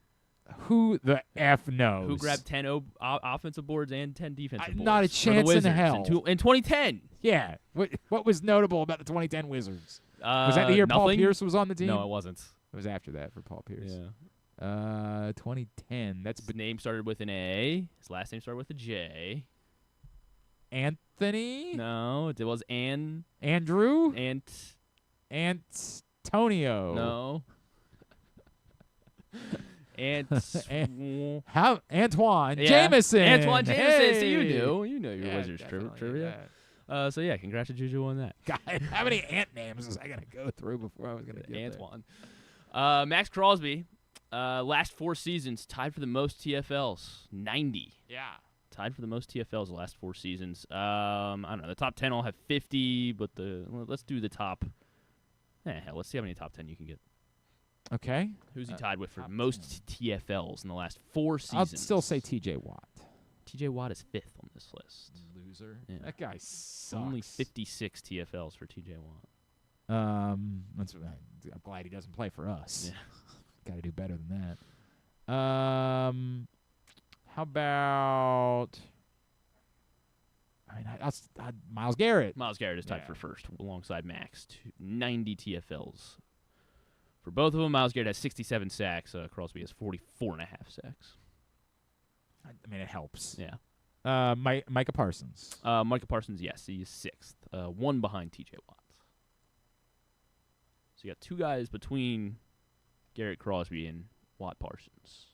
Who the F knows? who grabbed 10 offensive boards and 10 defensive boards? Not a for the chance in Wizards hell. in 2010. Yeah. What was notable about the 2010 Wizards? Was that the year Paul nothing? Pierce was on the team? No, it wasn't. It was after that for Paul Pierce. Yeah. 2010. That's His name started with an A. His last name started with a J. Anthony? No, it was Andrew? Antonio. No. Antoine Yeah. Jameson. Antoine Jameson. Hey. So you knew your Yeah, Wizards definitely, trivia. yeah. So yeah, congrats to Juju on that. God, how many ant names was I gonna go through before I was gonna get Antoine. Maxx Crosby, last 4 seasons tied for the most TFLs, 90. Yeah. Tied for the most TFLs the last 4 seasons. I don't know. The top 10 all have 50, but let's do the top. Hell, let's see how many top 10 you can get. Okay. Who's he tied with for most TFLs in the last 4 seasons? I'll still say T.J. Watt. T.J. Watt is 5th on this list. Loser. Yeah. That guy sucks. Only 56 TFLs for T.J. Watt. I'm glad he doesn't play for us. Yeah. Got to do better than that. How about? I mean, Myles Garrett. Myles Garrett is tied for first alongside Max. 90 TFLs. For both of them, Myles Garrett has 67 sacks. Crosby has 44.5 sacks. I mean, it helps. Yeah. Micah Parsons. Micah Parsons, yes, he is 6th. 1 behind T.J. Watt. So you got 2 guys between Garrett Crosby and Watt Parsons.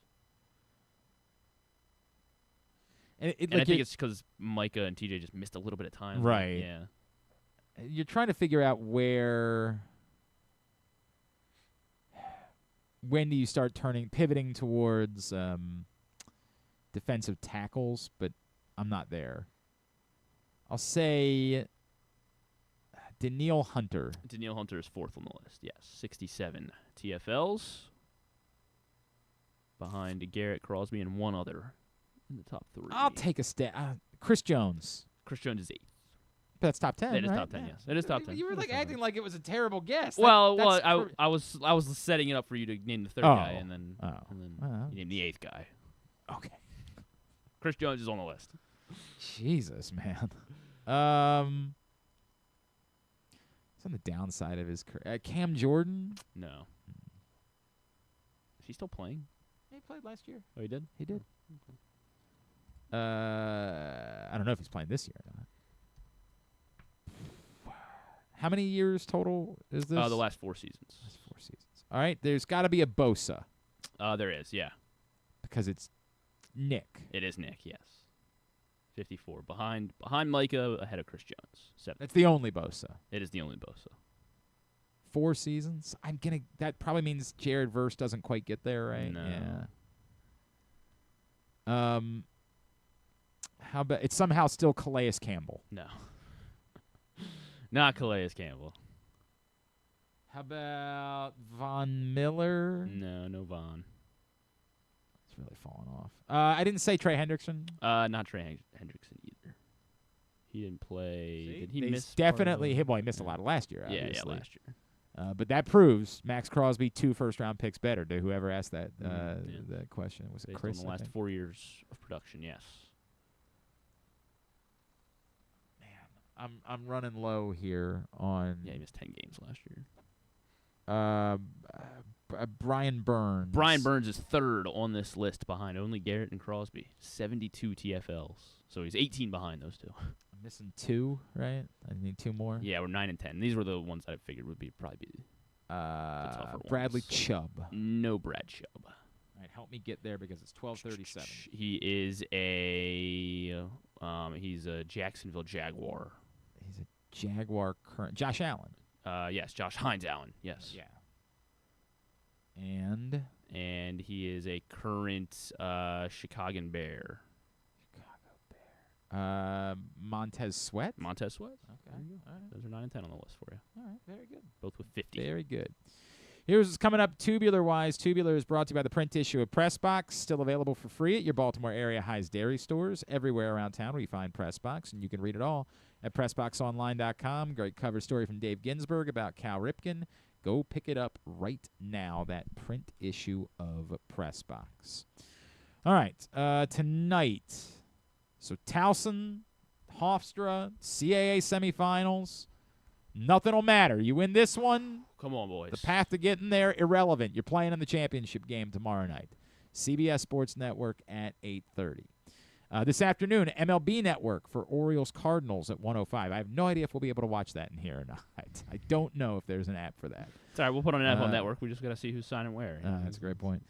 And I think it's because Micah and TJ just missed a little bit of time. Right. Yeah. You're trying to figure out when do you start pivoting towards defensive tackles, but I'm not there. I'll say Danielle Hunter. Danielle Hunter is 4th on the list, yes. 67 TFLs. Behind Garrett Crosby and 1 other in the top 3. I'll take a step. Chris Jones. Chris Jones is 8th. But that's top 10, It is right? top 10, yes. It is top 10. You were like acting like it was a terrible guess. Well, I was setting it up for you to name the 3rd guy, and then Oh. you named the 8th guy. Okay. Chris Jones is on the list. Jesus, man. It's on the downside of his career. Cam Jordan? No. Is he still playing? He played last year. Oh, he did? He did. I don't know if he's playing this year or not. How many years total is this? The last 4 seasons. Last 4 seasons. All right, there's got to be a Bosa. There is, yeah. Because it's Nick. It is Nick, yes. 54. Behind Micah, ahead of Chris Jones. 7. That's the only Bosa. It is the only Bosa. 4 seasons? That probably means Jared Verse doesn't quite get there, right? No. Yeah. How about it's somehow still Calais Campbell? No. Not Calais Campbell. How about Von Miller? No Von. It's really falling off. I didn't say Trey Hendrickson. Not Trey Hendrickson either. He didn't play. See? Did he They miss? definitely hit. Well, he missed a lot of last year. Obviously. Yeah, last year. But that proves Maxx Crosby 2 first-round picks better. To whoever asked that that question, was it Based Chris? on the last 4 years of production, yes. I'm running low here on. Yeah, he missed 10 games last year. Brian Burns. Brian Burns is 3rd on this list behind only Garrett and Crosby. 72 TFLs. So he's 18 behind those two. I'm missing 2, right? I need 2 more. Yeah, we're 9 and 10. These were the ones that I figured would probably be the tougher Bradley ones. Chubb. No Brad Chubb. All right, help me get there because it's 12:37. He is he's a Jacksonville Jaguar. He's a Jaguar current. Josh Allen. Yes, Josh Hines Allen. Yes. Yeah. And he is a current Chicagoan Bear. Montez Sweat. Montez Sweat. Okay. All right. Those are 9 and 10 on the list for you. All right. Very good. Both with 50. Very good. Here's what's coming up tubular-wise. Tubular is brought to you by the print issue of Pressbox, still available for free at your Baltimore area High's Dairy stores, everywhere around town where you find Pressbox, and you can read it all at PressBoxOnline.com. Great cover story from Dave Ginsburg about Cal Ripken. Go pick it up right now, that print issue of Pressbox. All right, tonight, so Towson, Hofstra, CAA semifinals. Nothing will matter. You win this one. Come on, boys. The path to getting there, irrelevant. You're playing in the championship game tomorrow night. CBS Sports Network at 8:30. This afternoon, MLB Network for Orioles Cardinals at 1:05. I have no idea if we'll be able to watch that in here or not. I don't know if there's an app for that. It's all right. We'll put on an NFL Network. We just got to see who's signing where. That's a great point.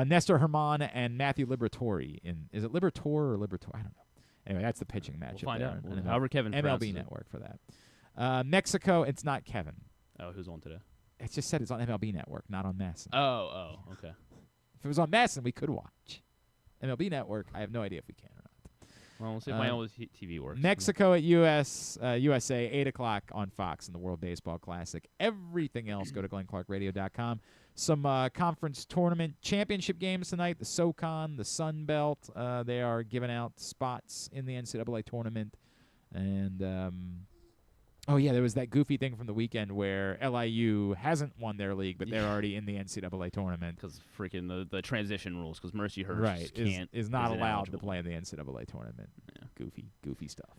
Nestor Herman and Matthew Liberatore. Is it Liberatore or Liberatore? I don't know. Anyway, that's the pitching matchup. We'll find there out. on However Kevin pronounces MLB it. Network for that. Mexico, it's not Kevin. Oh, who's on today? It just said it's on MLB Network, not on Masson. Oh, okay. If it was on Masson, we could watch. MLB Network, I have no idea if we can or not. Well, we'll see if my old TV works. Mexico at USA, 8 o'clock on Fox in the World Baseball Classic. Everything else, go to GlennClarkRadio.com. Some conference tournament championship games tonight. The SoCon, the Sun Belt, they are giving out spots in the NCAA tournament. And, there was that goofy thing from the weekend where LIU hasn't won their league, but they're already in the NCAA tournament. Because freaking the transition rules, because Mercyhurst is not isn't allowed eligible. to play in the NCAA tournament. Yeah. Goofy stuff.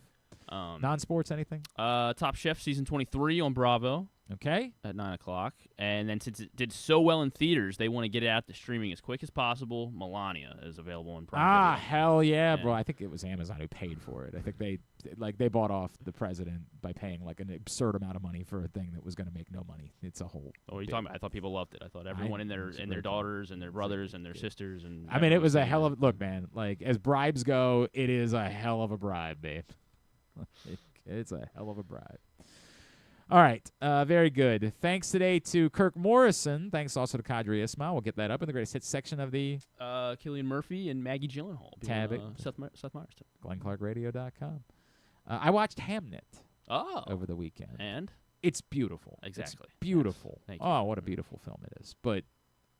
Non-sports, anything? Top Chef Season 23 on Bravo. Okay. At 9 o'clock. And then since it did so well in theaters, they want to get it out to streaming as quick as possible. Melania is available in Prime Video. Hell yeah, bro. I think it was Amazon who paid for it. I think they bought off the president by paying like an absurd amount of money for a thing that was going to make no money. It's a whole. Oh, what are you talking about? I thought people loved it. I thought everyone and their daughters and their brothers and their sisters and. I mean, it was a hell of look, man. Like as bribes go, it is a hell of a bribe, babe. It's a hell of a bribe. All right, very good. Thanks today to Kirk Morrison. Thanks also to Qadry Ismail. We'll get that up in the greatest hits section of the Killian Murphy and Maggie Gyllenhaal. Tab it. Seth Meyers. GlennClarkRadio.com. I watched Hamnet over the weekend. And? It's beautiful. Exactly. It's beautiful. Yes. Thank you. Oh, what a beautiful film it is. But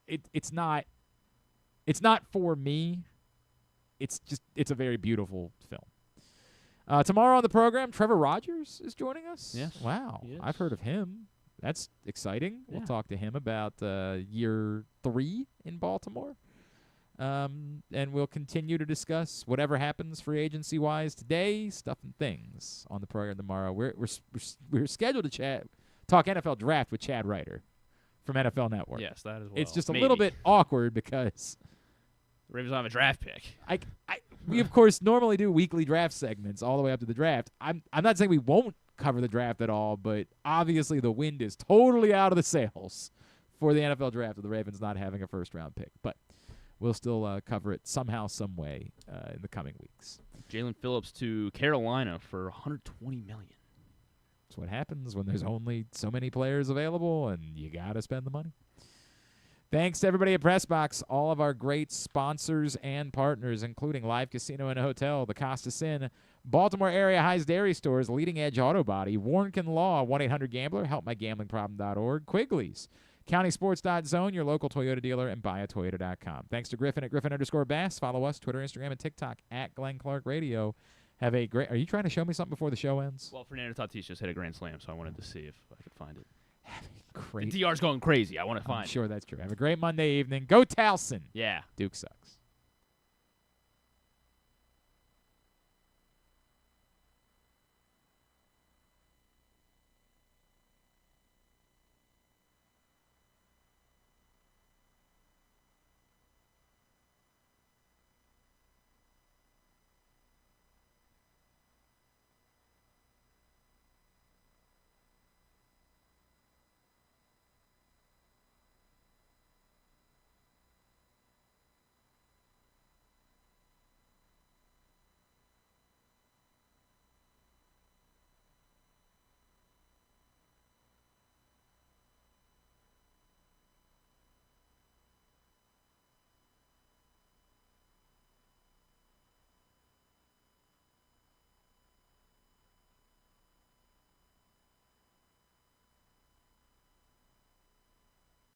it's not for me. It's a very beautiful film. Tomorrow on the program, Trevor Rogers is joining us. Yes. Wow. Yes. I've heard of him. That's exciting. Yeah. We'll talk to him about year 3 in Baltimore. And we'll continue to discuss whatever happens free agency-wise today, stuff and things on the program tomorrow. We're scheduled to talk NFL draft with Chad Ryder from NFL Network. Yes, that as well. It's just a little bit awkward because the Ravens don't have a draft pick. We, of course, normally do weekly draft segments all the way up to the draft. I'm not saying we won't cover the draft at all, but obviously the wind is totally out of the sails for the NFL draft with the Ravens not having a first-round pick. But we'll still cover it somehow, some way in the coming weeks. Jalen Phillips to Carolina for $120 million. That's what happens when there's only so many players available, and you got to spend the money. Thanks to everybody at PressBox, all of our great sponsors and partners, including Live Casino and Hotel, the Costas Inn, Baltimore area High's Dairy Stores, Leading Edge Auto Body, Warnken Law, 1-800-GAMBLER, HelpMyGamblingProblem.org, Quigley's, CountySports.zone, your local Toyota dealer, and BuyAToyota.com. Thanks to Griffin at Griffin_Bass. Follow us, Twitter, Instagram, and TikTok at Glenn Clark Radio. Have a great. Are you trying to show me something before the show ends? Well, Fernando Tatis just hit a grand slam, so I wanted to see if I could find it. Great. The DR's going crazy. I want to find it. Sure, that's true. Have a great Monday evening. Go Towson. Yeah. Duke sucks.